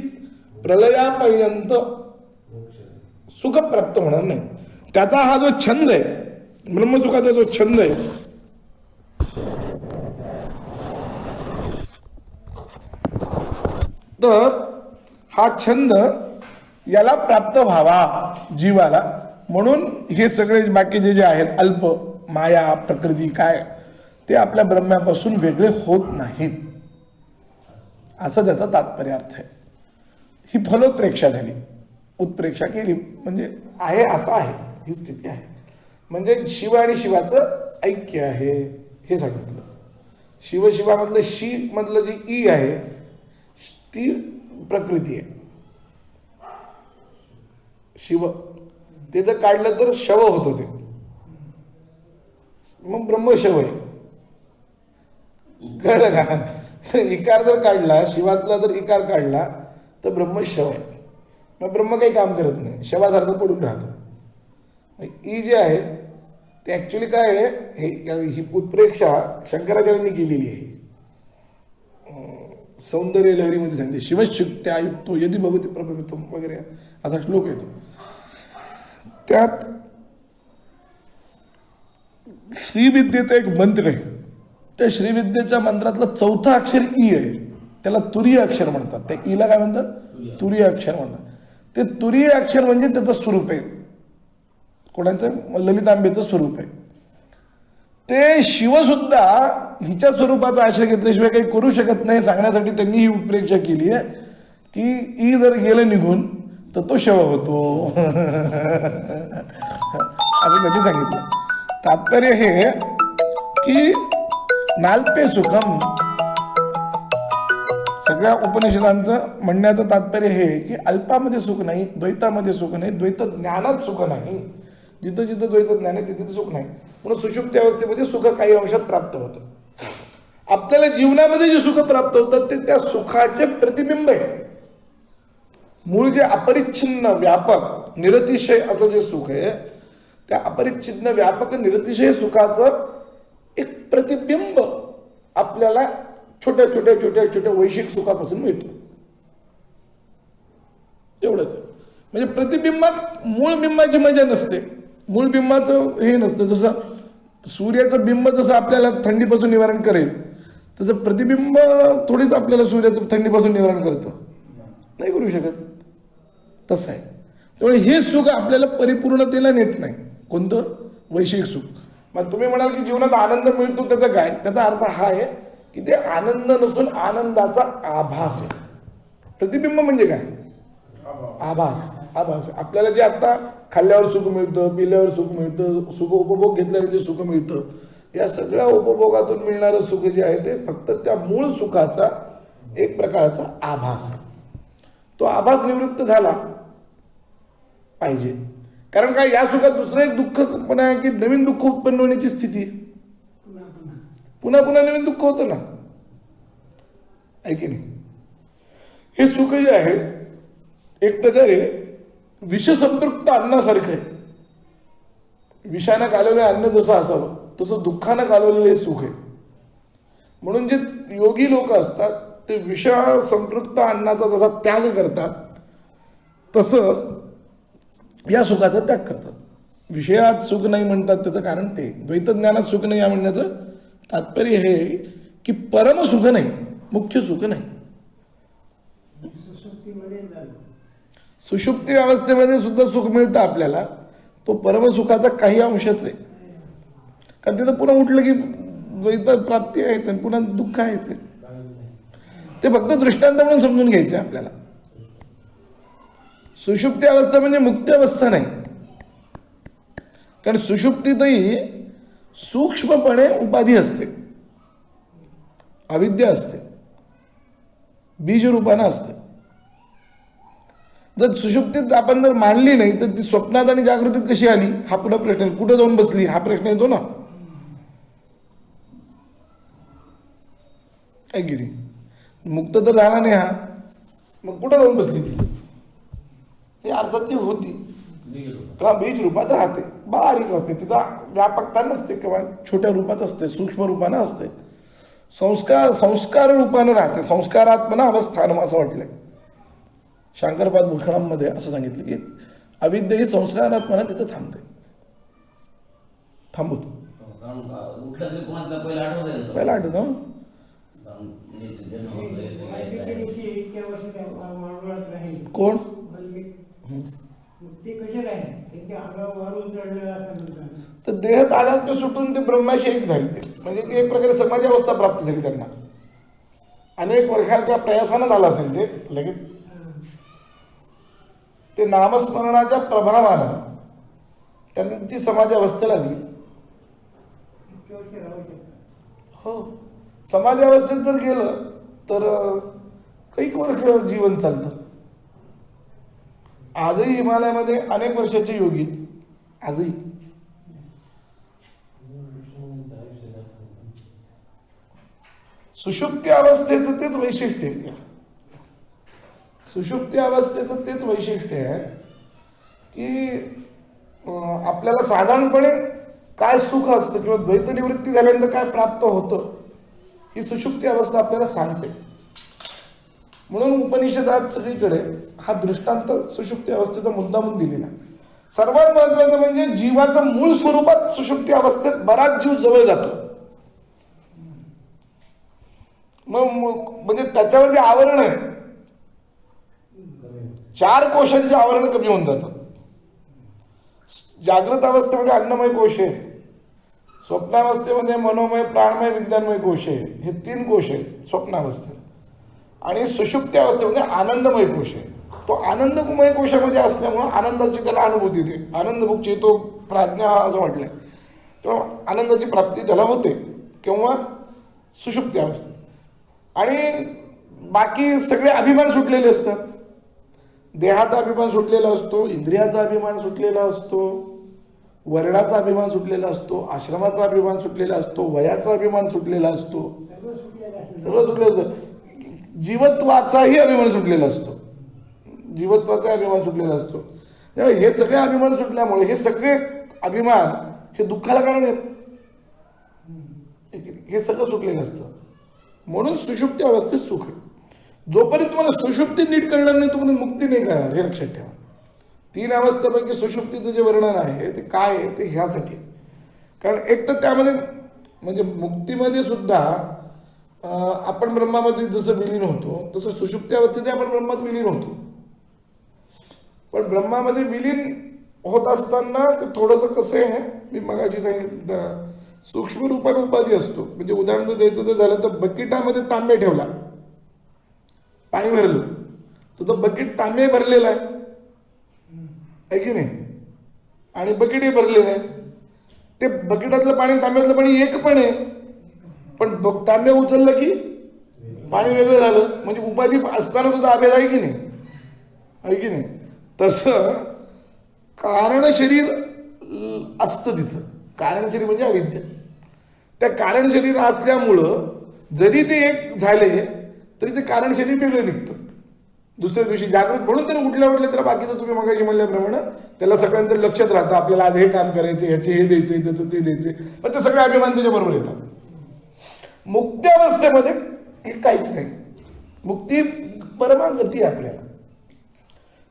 प्रलयापर्यंत सुख प्राप्त होणार नाही. त्याचा हा जो छंद आहे, ब्रह्मसुखाचा जो छंद आहे, तर हा छंद याला प्राप्त व्हावा जीवाला. म्हणून हे सगळे बाकीचे जे आहेत अल्प माया प्रकृती काय ते आपल्या ब्रह्मापासून वेगळे होत नाहीत असं त्याचा तात्पर्य अर्थ आहे. ही फलोत्प्रेक्षा झाली. उत्प्रेक्षा केली म्हणजे आहे असं आहे, ही स्थिती आहे. म्हणजे शिव आणि शिवाचं ऐक्य आहे हे सांगितलं. शिवशिवामधलं शी मधलं जी ई आहे ती प्रकृती आहे. शिव ते जर काढलं तर शव होतं ते, मग ब्रह्मशव आहे. कळलं का? इकार जर काढला, शिवातला जर इकार काढला तर ब्रह्मशव आहे. मग ब्रह्म काही काम करत नाही, शवासारखं पडून राहतं. ई जे आहे ते ऍक्च्युली काय आहे, ही उत्प्रेक्षा शंकराचार्यांनी केलेली आहे. सौंदर्य लहरीमध्ये सांगते शिवशक्त्या युक्तो यदि भवती प्रभवितम वगैरे असा श्लोक येतो. त्यात श्रीविद्येचा एक मंत्र आहे. त्या श्रीविद्येच्या मंत्रातलं चौथं अक्षर ई आहे. त्याला तुरीय अक्षर म्हणतात. त्या ईला काय म्हणतात? तुरीय अक्षर म्हणतात. ते तुरीय अक्षर म्हणजे त्याचं स्वरूप आहे. कोणाचं? ललितांबेचं स्वरूप आहे. ते शिवसुद्धा हिच्या स्वरूपाचा आश्रय घेतल्याशिवाय काही करू शकत नाही सांगण्यासाठी त्यांनी ही उत्प्रेक्षा केली आहे की ई जर गेलं निघून तर तो शव होतो असं त्यांनी सांगितलं. तात्पर्य हे की नाल्पे सुखम, सगळ्या उपनिषदांचं म्हणण्याचं तात्पर्य हे की अल्पामध्ये सुख नाही, द्वैतामध्ये सुख नाही, द्वैत ज्ञानात सुख नाही. जिथं जिथं द्वैत ज्ञान आहे तिथे सुख नाही. म्हणून सुषुप्ती अवस्थेमध्ये सुख काही अंशात प्राप्त होतं. आपल्याला जीवनामध्ये जे सुख प्राप्त होतं ते त्या सुखाचे प्रतिबिंब आहे. मूळ जे अपरिच्छिन्न व्यापक निरतिशय असं जे सुख आहे त्या अपरिच्छिन्न व्यापक निरतिशय सुखाचं एक प्रतिबिंब आपल्याला छोट्या छोट्या छोट्या छोट्या वैश्विक सुखापासून मिळतं. तेवढंच. म्हणजे प्रतिबिंबात मूळ बिंबाची मजा नसते. मूळ बिंबाचं हे नसतं. जसं सूर्याचं बिंब जसं आपल्याला थंडीपासून निवारण करेल तसं प्रतिबिंब थोडीच आपल्याला सूर्याचं थंडीपासून निवारण करतं, नाही करू शकत. तसं आहे. त्यामुळे हे सुख आपल्याला परिपूर्णतेला नेत नाही. कोणतं? वैश्विक सुख. मग तुम्ही म्हणाल की जीवनात आनंद मिळतो त्याचा काय? त्याचा अर्थ हा आहे की ते आनंद नसून आनंदाचा आभास आहे. प्रतिबिंब म्हणजे काय? आभास. आभास. आपल्याला जे आता खाल्ल्यावर सुख मिळतं, पिल्यावर सुख मिळतं, सुख उपभोग घेतल्यावर जे सुख मिळतं, या सगळ्या उपभोगातून मिळणारं सुख जे आहे ते फक्त त्या मूळ सुखाचा एक प्रकारचा आभास. तो आभास निवृत्त झाला पाहिजे. कारण काय, या सुखात दुसरं एक दुःख पण आहे की नवीन दुःख उत्पन्न होण्याची स्थिती आहे. पुन्हा पुन्हा नवीन दुःख होतं ना, आहे की नाही? हे सुख जे आहे एक प्रकारे विषसंपृक्त अन्नासारखं आहे. विषानं कालवलेलं अन्न जसं असावं तसं दुःखानं कालवलेलं हे सुख आहे. म्हणून जे योगी लोक असतात ते विषसंपृक्त अन्नाचा जसा त्याग करतात तसं या सुखाचा त्याग करतात. विषयात सुख नाही म्हणतात त्याचं कारण ते द्वैतज्ञानात सुख नाही या म्हणण्याचं तात्पर्य हे की परम सुख नाही, मुख्य सुख नाही. सुषुप्ती अवस्थेमध्ये सुद्धा सुख मिळतं आपल्याला, तो परमसुखाचा काही अंशच आहे. कारण तिथं पुन्हा उठलं की द्वैत प्राप्ती आहे, पुन्हा दुःख आहे. ते फक्त दृष्टांत म्हणून समजून घ्यायचे आपल्याला. सुषुप्ती अवस्था म्हणजे मुक्ती अवस्था नाही. कारण सुषुप्तीतही सूक्ष्मपणे उपाधी असते, अविद्या असते, बीज रूपानं असते. जर सुषुप्तीत आपण जर मानली नाही तर ती स्वप्नात आणि जागृतीत कशी आली हा पुन्हा प्रश्न. कुठं जाऊन बसली हा प्रश्न येतो ना, काय गिरी मुक्त तर झाला नाही हा, मग कुठं जाऊन बसली ती? हे अर्थात ती होती किंवा बीज रूपात राहते, बारीक असते, तिचा व्यापकता नसते किंवा छोट्या रूपात असते, सूक्ष्म रूपानं असते. संस्कार रूपानं राहते. संस्कारात्मना अवस्थानम असं म्हटलंय शांकरपाद भूषणांमध्ये. असं सांगितलं की अविद्या ही संस्कारात्मना तिथं थांबवतो. पहिला आठवतं कोण तर देह तादात्म्य सुटून ते ब्रह्माशी एक झाले. ते म्हणजे ती एक प्रकारे समाधी अवस्था प्राप्त झाली त्यांना. अनेक वर्षांच्या प्रयासानं झालं असेल ते लगेच. ते नामस्मरणाच्या प्रभावानं त्यांची समाधी अवस्था लागली. हो, समाधी अवस्थेत जर गेलं तर कैक वर्ष जीवन चालतं. आजही हिमालयामध्ये अनेक वर्षाचे योगी आजही. सुषुप्ती अवस्थेचं तेच वैशिष्ट्य आहे. सुषुप्ती अवस्थेचं तेच वैशिष्ट्य आहे की आपल्याला साधारणपणे काय सुख असतं किंवा द्वैत निवृत्ती झाल्यानंतर काय प्राप्त होतं ही सुषुप्ती अवस्था आपल्याला सांगते. म्हणून उपनिषदात सगळीकडे हा दृष्टांत सुषुप्ती अवस्थेचा मुद्दामून दिलेला. सर्वात महत्वाचं म्हणजे जीवाचं मूळ स्वरूपात सुषुप्ती अवस्थेत बराच जीव जवळ जातो. मग म्हणजे त्याच्यावर जे आवरण आहे, 4 कोशांचे आवरण कमी होऊन जातं. जागृत अवस्थेमध्ये अन्नमय कोश आहे, स्वप्नावस्थेमध्ये मनोमय प्राणमय विज्ञानमय कोश आहे, हे 3 कोश आहेत स्वप्नावस्थेत. आणि सुषुप्ती अवस्थेमध्ये आनंदमय कोश आहे. तो आनंदमय कोशामध्ये असल्यामुळं आनंदाची त्याला अनुभूती येते. आनंदभुक चेतो प्राज्ञा असं म्हटलंय. तेव्हा आनंदाची प्राप्ती त्याला होते किंवा सुषुप्ती अवस्थेत. आणि बाकी सगळे अभिमान सुटलेले असतात. देहाचा अभिमान सुटलेला असतो, इंद्रियाचा अभिमान सुटलेला असतो, वर्णाचा अभिमान सुटलेला असतो, आश्रमाचा अभिमान सुटलेला असतो, वयाचा अभिमान सुटलेला असतो, सगळं सुटलेलं असतं. जीवत्वाचाही अभिमान सुटलेला असतो, जीवत्वाचा अभिमान सुटलेला असतो. त्यामुळे हे सगळे अभिमान सुटल्यामुळे हे सगळे अभिमान हे दुःखाला कारण आहेत. हे सगळं सुटलेलं असतं. म्हणून सुषुप्ती अवस्थेत सुख आहे. जोपर्यंत तुम्हाला सुषुप्ती नीट कळणार नाही तुम्हाला मुक्ती नाही कळणार, हे लक्षात ठेवा. 3 अवस्थेपैकी सुषुप्तीचं जे वर्णन आहे ते काय आहे ते ह्यासाठी. कारण एक तर त्यामध्ये म्हणजे मुक्तीमध्ये सुद्धा आपण ब्रह्मामध्ये जसं विलीन होतो तसं सुषुप्ती अवस्थेत आपण ब्रह्मात विलीन होतो. पण ब्रह्मामध्ये विलीन होत असताना ते थोडंसं कसं आहे, मी मगाशी सूक्ष्म रूपाने उपाधी असतो. म्हणजे उदाहरण जर द्यायचं जर झालं तर बकेटामध्ये तांबे ठेवला, पाणी भरलं तर तो बकेट तांबे भरलेला आहे की नाही, आणि बकेटही भरलेलं आहे. ते बकेटातलं पाणी तांब्यातलं पाणी एक पण आहे, पण तांबे उचललं की पाणी वेगळं झालं. म्हणजे उपाधी असताना सुद्धा अभेद आहे की नाही, आहे की नाही. तसं कारण शरीर असतं तिथं. कारण शरीर म्हणजे अविद्या. त्या कारण शरीर असल्यामुळं जरी ते एक झाले तरी ते कारण शरीर वेगळं निघतं. दुसऱ्या दिवशी जागृत म्हणून तर उठले तर बाकीचं तुम्ही मगाशी म्हणल्याप्रमाणे त्याला सगळ्यांचं लक्षात राहतं, आपल्याला आज हे काम करायचं, ह्याचे हे द्यायचे, त्याचं ते द्यायचे, पण ते सगळे अभिमान त्याच्या बरोबर येतात. मुक्त्यावस्थेमध्ये हे काहीच नाही. मुक्ती परमागती आहे आपल्याला.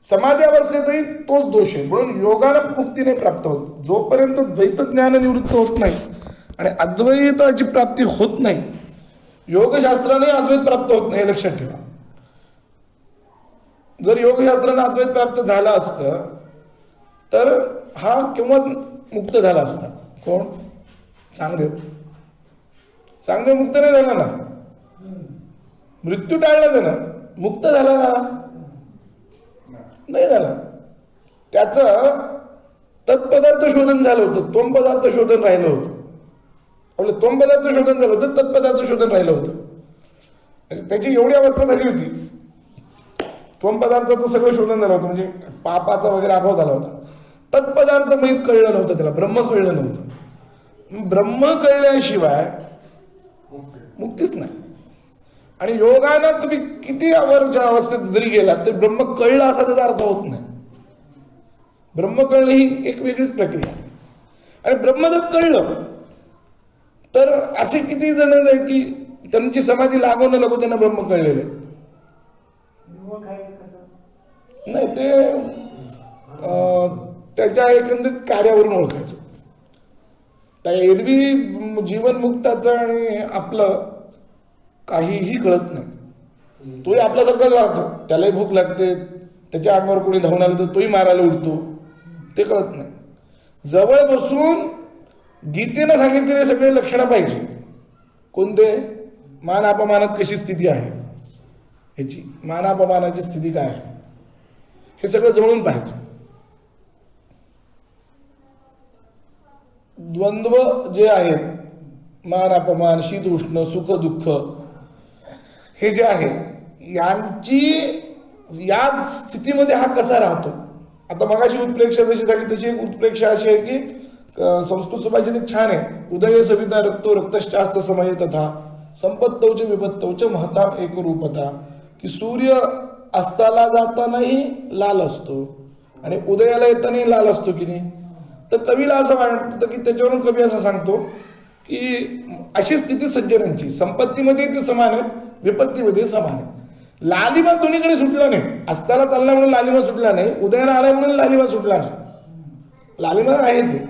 समाधी अवस्थेतही तोच दोष आहे. म्हणून योगाला मुक्ती नाही प्राप्त होत. जोपर्यंत द्वैत ज्ञान निवृत्त होत नाही आणि अद्वैताची प्राप्ती होत नाही, योगशास्त्राने अद्वैत प्राप्त होत नाही, हे लक्षात ठेवा. जर योगशास्त्राने अद्वैत प्राप्त झाला असतं तर हा केव्हा मुक्त झाला असता. कोण? चांगदेव. चांगदेव मुक्त नाही झाला ना, मृत्यू टाळला त्यानं, मुक्त झाला ना नाही झाला. त्याचं तत्पदार्थ शोधन झालं होतं, त्वम पदार्थ शोधन राहिलं होतं. आपलं त्वम पदार्थ शोधन झालं होतं, तत्पदार्थ शोधन राहिलं होतं. त्याची एवढी अवस्था झाली होती, त्वम पदार्थाचं सगळं शोधन झालं होतं, म्हणजे पापाचा वगैरे अभाव झाला होता. तत्पदार्थ माहीत कळलं नव्हतं त्याला, ब्रह्म कळलं नव्हतं. ब्रह्म कळल्याशिवाय मुक्तीच नाही. आणि योगानं तुम्ही किती वरच्या अवस्थेत जरी गेलात तरी ब्रह्म कळलं असा त्याचा अर्थ होत नाही. ब्रह्म कळणं ही एक वेगळीच प्रक्रिया आहे. आणि ब्रह्म जर कळलं तर असे किती जण आहेत की त्यांची समाधी लागू न लागू त्यांना ब्रह्म कळलेलं आहे. नाही, ते त्याच्या एकंदरीत कार्यावरून ओळखायचं. त्या एरवी जीवनमुक्ताचं आणि आपलं काहीही कळत नाही. तोही आपल्यासारखाच राहतो, त्यालाही भूक लागते, त्याच्या अंगावर कोणी धावून आलं तर तोही मारायला उठतो, ते कळत नाही. जवळ बसून गीतेनं सांगितलेले सगळे लक्षणं पाहिजे. कोणते? मान अपमानात कशी स्थिती आहे ह्याची, मानापमानाची स्थिती काय आहे, हे सगळं जवळून पाहिजे. द्वंद्व जे आहेत, मान अपमान, शीत उष्ण, सुख दुःख, हे जे आहे यांची या स्थितीमध्ये हा कसा राहतो. आता मगाशी उत्प्रेक्षा जशी झाली तशी एक उत्प्रेक्षा अशी आहे की संस्कृत सुभाषित एक छान आहे, उदय सविता रक्तो रक्तश्चास्त समय तथा संपत्तौच विपत्तौच महताम एक रूपता. की सूर्य अस्ताला जातानाही लाल असतो आणि उदयाला येतानाही लाल असतो की नाही. तर कवीला असं वाटतं की त्याच्यावरून कवी असं सांगतो की अशी स्थिती सज्जनांची, संपत्तीमध्ये ते समान आहेत, विपत्तीमध्ये समान आहे. लालिमा दोन्हीकडे सुटला नाही. अस्ताला चालला म्हणून लालिमा सुटला नाही, उदयाला आला म्हणून लालिमा सुटला नाही, लालिमा आहेच.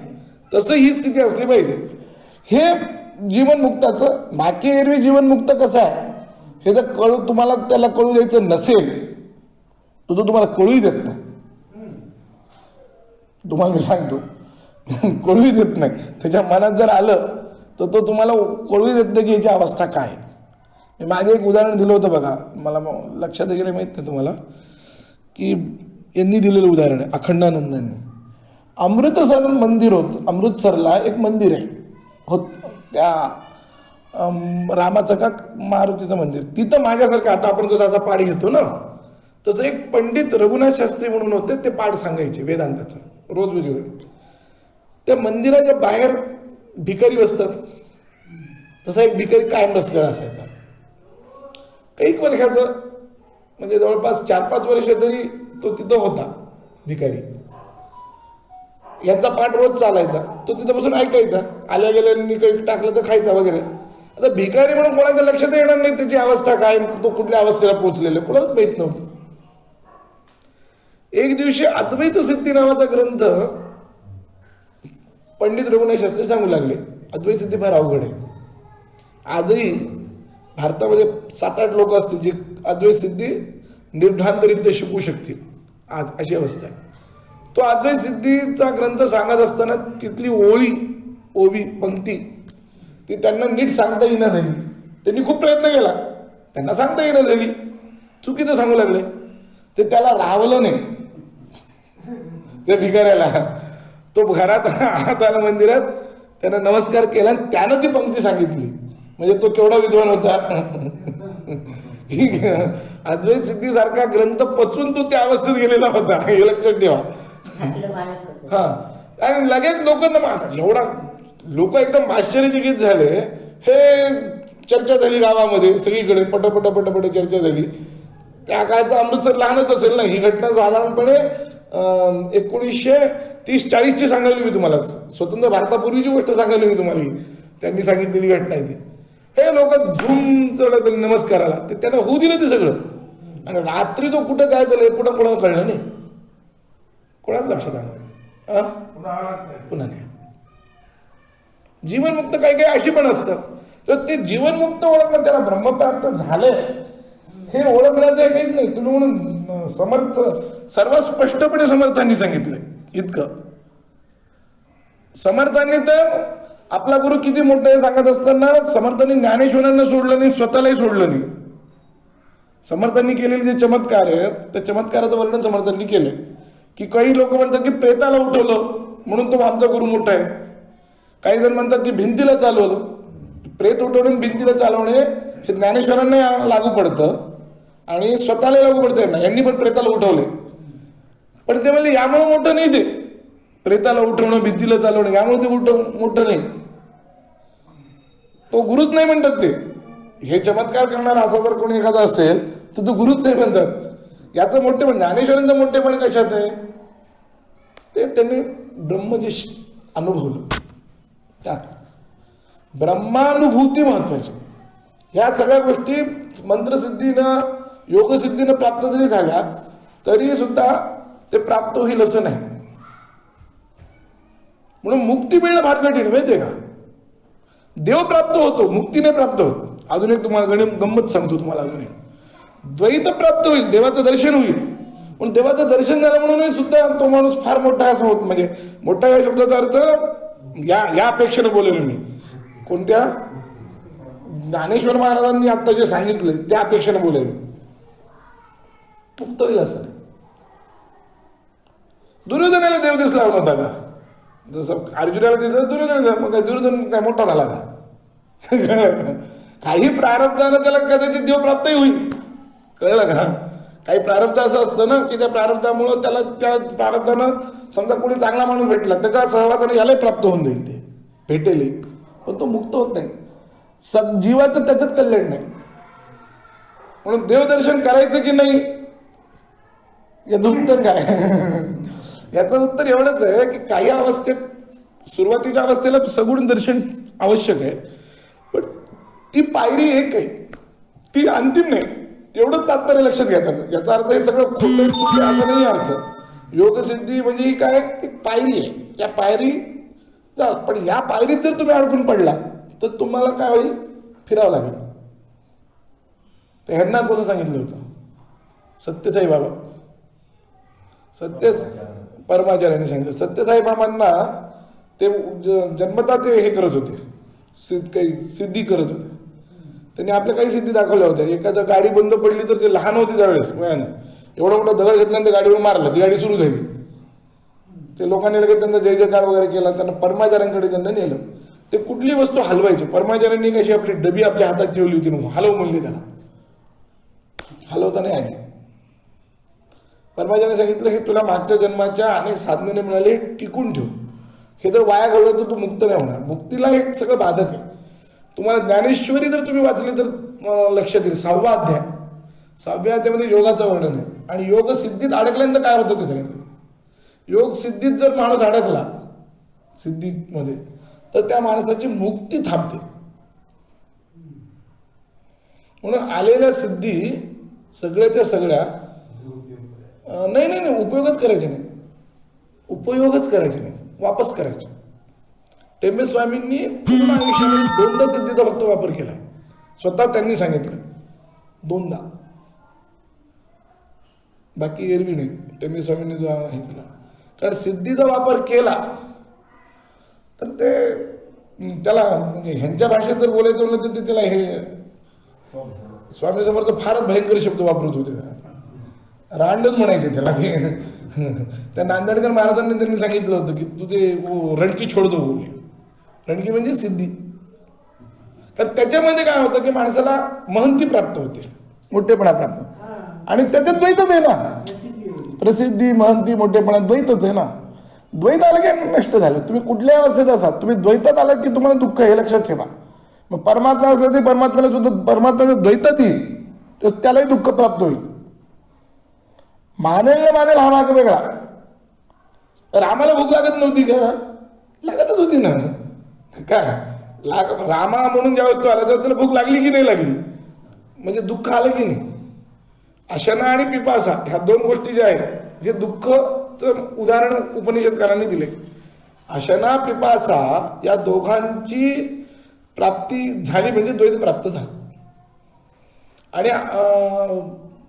तसं ही स्थिती असली पाहिजे. हे जीवनमुक्ताचं. बाकी एरवी जीवनमुक्त कसं आहे हे जर तुम्हाला त्याला कळू द्यायचं नसेल तर तो तुम्हाला कळूही देत नाही. तुम्हाला मी सांगतो, कळूही देत नाही. त्याच्या मनात जर आलं तर तो तुम्हाला कळूही देत नाही की याची अवस्था काय. मी मागे एक उदाहरण दिलं होतं बघा, मला लक्षात गेलं माहीत नाही तुम्हाला, की यांनी दिलेलं उदाहरण आहे अखंडानंदांनी. अमृतसर मंदिर होतं, अमृतसरला एक मंदिर आहे होत, त्या रामाचं का मारुतीचं मंदिर. तिथं माझ्यासारखं आता आपण जसं असा पाठ घेतो ना, तसं एक पंडित रघुनाथ शास्त्री म्हणून होते, ते पाठ सांगायचे वेदांताचा रोज वेगवेगळे. त्या मंदिराच्या बाहेर भिकारी बसतात, तसा एक भिकारी कायम बसलेला असायचा. काही वर्षाचं, म्हणजे जवळपास 4-5 वर्ष तरी तो तिथं होता भिकारी. यांचा पाठ रोज चालायचा, तो तिथं बसून ऐकायचा, आल्या गेल्यांनी काही टाकलं तर खायचा वगैरे. आता भिकारी म्हणून कोणाच्या लक्षात येणार नाही त्याची अवस्था काय, तो कुठल्या अवस्थेला पोहोचलेला कोणालाच माहीत नव्हतं. एक दिवशी अद्वैत सिद्धी नावाचा ग्रंथ पंडित रघुनाथ शास्त्री सांगू लागले, अद्वैत सिद्धी फार अवघड आहे. आजही भारतामध्ये 7-8 लोक असतील जे अद्वैत सिद्धी निर्भ्रांतरित्या शिकू शकतील आज, अशी अवस्था आहे. तो अद्वैत सिद्धीचा ग्रंथ सांगत असताना तिथली ओवी पंक्ती ती त्यांना नीट सांगता येईना झाली. त्यांनी खूप प्रयत्न केला, त्यांना सांगता येईना झाली, चुकीचं सांगू लागले. ते त्याला राहवलं नाही, त्या भिकाऱ्याला. तो घरात आत आला मंदिरात, त्यानं नमस्कार केला आणि त्यानं ती पंक्ती सांगितली. म्हणजे तो केवढा विद्वान होता. अद्वैत सिद्धी सारखा ग्रंथ पचून तो त्या अवस्थेत गेलेला होता, हे लक्षात ठेवा.
घातलं मानत होतं.
हा, आणि लगेच लोकांना एवढा लोक एकदम आश्चर्यचकित झाले. हे चर्चा झाली गावामध्ये सगळीकडे, पटपट पटपट चर्चा झाली. त्या काळचं अमृतसर लहानच असेल ना. ही घटना साधारणपणे 1930-40ची सांगायली मी तुम्हाला, स्वतंत्र भारतापूर्वीची गोष्ट सांगायली मी तुम्हाला. त्यांनी सांगितलेली घटना आहे ती. हे लोक झूम चढत नमस्काराला, ते त्यांना होऊ दिलं ते सगळं. आणि रात्री तो कुठं काय झालं पुन्हा कोणाला कळलं नाही, कोणाच लक्षात आलं पुन्हा नाही. जीवनमुक्त काही काही अशी पण असतं. तर ते जीवनमुक्त ओळखणं, त्याला ब्रह्मप्राप्त झालंय हे ओळखण्याचं काहीच नाही. तुम्ही म्हणून समर्थ सर्वात स्पष्टपणे समर्थांनी सांगितलंय इतकं. समर्थांनी तर आपला गुरु किती मोठा आहे सांगत असताना समर्थांनी ज्ञानेश्वरांना सोडलं नाही, स्वतःलाही सोडलं नाही. समर्थांनी केलेले जे चमत्कार आहेत त्या चमत्काराचं वर्णन समर्थांनी केलंय. की काही लोक म्हणतात की प्रेताला उठवलं म्हणून तो आमचा गुरु मोठा आहे. काही जण म्हणतात की भिंतीला चालवलं. प्रेत उठवणे भिंतीला चालवणे हे ज्ञानेश्वरांना लागू पडतं आणि स्वतःला लागू पडतं ना. यांनी पण प्रेताला उठवले, पण ते म्हणले यामुळे मोठं नाही. ते प्रेताला उठवणं भिंतीला चालवणं यामुळे ते मोठं नाही, तो गुरुच नाही म्हणतात ते. हे चमत्कार करणारा असा जर कोणी एखादा असेल तर तो गुरुच नाही म्हणतात. याचं मोठेपण, ज्ञानेश्वरांचं मोठेपण कशात आहे, ते त्यांनी ब्रह्म जे अनुभवलं त्यात. ब्रह्मानुभूती महत्वाची. ह्या सगळ्या गोष्टी मंत्रसिद्धीनं योगसिद्धीनं प्राप्त जरी झाल्या तरी सुद्धा ते प्राप्त होईल असं नाही. म्हणून मुक्ती मिळणं फार कठीण, माहितीये का. देव प्राप्त होतो, मुक्ती नाही प्राप्त होत. अजून एक तुम्हाला गंमत सांगतो तुम्हाला. अजून एक द्वैत प्राप्त होईल, देवाचं दर्शन होईल. पण देवाचं दर्शन झालं म्हणून सुद्धा तो माणूस फार मोठा असं होत. म्हणजे मोठा या शब्दाचा अर्थ या अपेक्षेने बोलेलो मी. कोणत्या ज्ञानेश्वर महाराजांनी आता जे सांगितलं त्या अपेक्षेने बोलेलो. मुक्त होईल असं नाही. दुर्योधनाला देव दिसला नव्हता का, जसं अर्जुनाला दिसलं दुर्योधन, मग काय दुर्योधन काय मोठा झाला का. काही प्रारब्धानं त्याला कदाचित देव प्राप्तही होईल, कळलं का. काही प्रारब्ध असं असतं ना की त्या प्रारब्धामुळं त्याला त्या प्रारब्धानं समजा कोणी चांगला माणूस भेटला त्याच्या सहवासाने यालाही प्राप्त होऊन जाईल, ते भेटेल, पण तो मुक्त होत नाही. जीवाचं त्याच्यात कल्याण नाही. म्हणून देवदर्शन करायचं की नाही याचं उत्तर काय. याचं उत्तर एवढंच आहे की काही अवस्थेत, सुरुवातीच्या अवस्थेला सगुण दर्शन आवश्यक आहे, पण ती पायरी एक आहे, ती अंतिम नाही. एवढंच तात्पर्य लक्षात घेतात. याचा अर्थ हे सगळं खोटं चुकी असं नाही अर्थ. योगसिद्धी म्हणजे ही काय, एक पायरी आहे. या पायरी चाल, पण या पायरीत जर तुम्ही अडकून पडला तर तुम्हाला काय होईल, फिरावं लागेल. तर ह्यांना तसं सांगितलं होतं सत्यसाई बाबा, परमाचार्यांनी सांगितलं. सत्यसाई बाबांना ते जन्मता ते हे करत होते, काही सिद्धी करत होते. त्यांनी आपल्या काही सिद्धी दाखवल्या होत्या. एखादं गाडी बंद पडली तर ते लहान होते त्यावेळेस वयानं, एवढा मोठा दगड घेतल्यानंतर गाडीवर मारलं, ती गाडी सुरू झाली. ते लोकांनी लगेच त्यांचा जय जयकार वगैरे केला. त्यांना परमाचार्यांकडे त्यांना नेलं. ते कुठली वस्तू हलवायची, परमाचार्यांनी कशी आपली डबी आपल्या हातात ठेवली होती, हलव म्हणली, त्याला हलवता नाही आली. परमाचार्याने सांगितलं हे तुला मागच्या जन्माच्या अनेक साधनेने मिळाले, टिकून ठेव. हे जर वाया घालवलं तर तू मुक्त नाही होणार. मुक्तीला हे सगळं बाधक आहे. तुम्हाला ज्ञानेश्वरी जर तुम्ही वाचली तर लक्षात येईल. 6वा अध्याय, 6व्या अध्यायामध्ये योगाचं वर्णन आहे. आणि योग सिद्धीत अडकल्यानंतर काय होतं ते सांगितलं. योग सिद्धीत जर माणूस अडकला सिद्धीमध्ये तर त्या माणसाची मुक्ती थांबते. म्हणून आलेल्या सिद्धी सगळ्याच्या सगळ्या नाही उपयोगच करायचे नाही, उपयोगच करायचे नाही, वापस करायचे. टेंबे स्वामींनी पूर्ण आयुष्यामध्ये 2दा सिद्धीचा फक्त वापर केला, स्वतः त्यांनी सांगितलं 2दा, बाकी एरवी नाही. टेंबे स्वामींनी जो हे केला, कारण सिद्धीचा वापर केला तर ते त्याला म्हणजे ह्यांच्या भाषेत जर बोलायचं म्हणलं तर ते त्याला हे स्वामी समर्थ फारच भयंकर शब्द वापरत होते. रांडच म्हणायचे त्याला ते. त्या नांदेडकर महाराजांनी त्यांनी सांगितलं होतं की तू ते रणकी छोड दो बोलले. रणकी म्हणजे सिद्धी. तर त्याच्यामध्ये काय होतं की माणसाला महंती प्राप्त होते, मोठेपणा प्राप्त होते. आणि त्याच्यात द्वैतच आहे ना, प्रसिद्धी महंती मोठेपणा द्वैतच आहे ना. द्वैत आलं की नष्ट झालं. तुम्ही कुठल्या अवस्थेत असाल, तुम्ही द्वैतात आलात की तुम्हाला दुःख हे लक्षात ठेवा. मग परमात्मा असलं तरी परमात्म्याला सुद्धा परमात्म्याला द्वैतात येईल तर त्यालाही दुःख प्राप्त होईल. मानेल ना मानेल हा भाग वेगळा. रामाला भूक लागत नव्हती का? लागतच होती ना. काय रामा म्हणून ज्या वस्तू आला त्याला भूक लागली की नाही लागली, म्हणजे दुःख आलं की नाही. अशना आणि पिपासा ह्या दोन गोष्टी ज्या आहेत हे दुःखचं उदाहरण उपनिषदकारांनी दिले. अशना पिपासा या दोघांची प्राप्ती झाली म्हणजे द्वैत प्राप्त झालं. आणि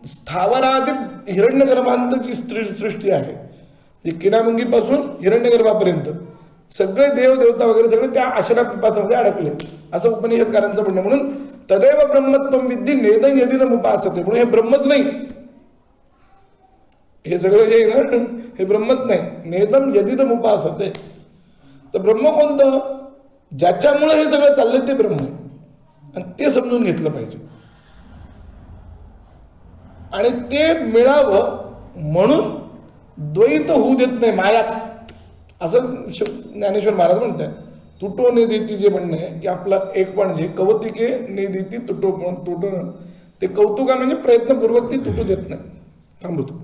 स्थावरात हिरण्यगर्भांत जी सृष्टी आहे, जी किडामुंगीपासून हिरण्यगर्भापर्यंत सगळे देव देवता वगैरे सगळे त्या अशना पिपासामध्ये अडकले असं उपनिषदकारांचं म्हणणं. म्हणून तदैव ब्रह्मत्वम विद्धी नेदं यदिदम उपासते. म्हणून हे ब्रह्मच नाही, हे सगळं जे आहे ना हे ब्रह्मच नाही. नेदम यदिदम उपासते. तर ब्रह्म कोणतं? ज्याच्यामुळे हे सगळं चाललंय ते ब्रह्म आहे. आणि ते समजून घेतलं पाहिजे. आणि ते मिळावं म्हणून द्वैत होऊ देत नाही मायात, असं ज्ञानेश्वर महाराज म्हणतात. तुटो ने देती जे म्हणणं आहे की आपलं एक पण जे कौतिके ने देती तुटो पण तुटो ते कौतुका म्हणजे प्रयत्नपूर्वक ती तुटू देत नाही. थांबतो.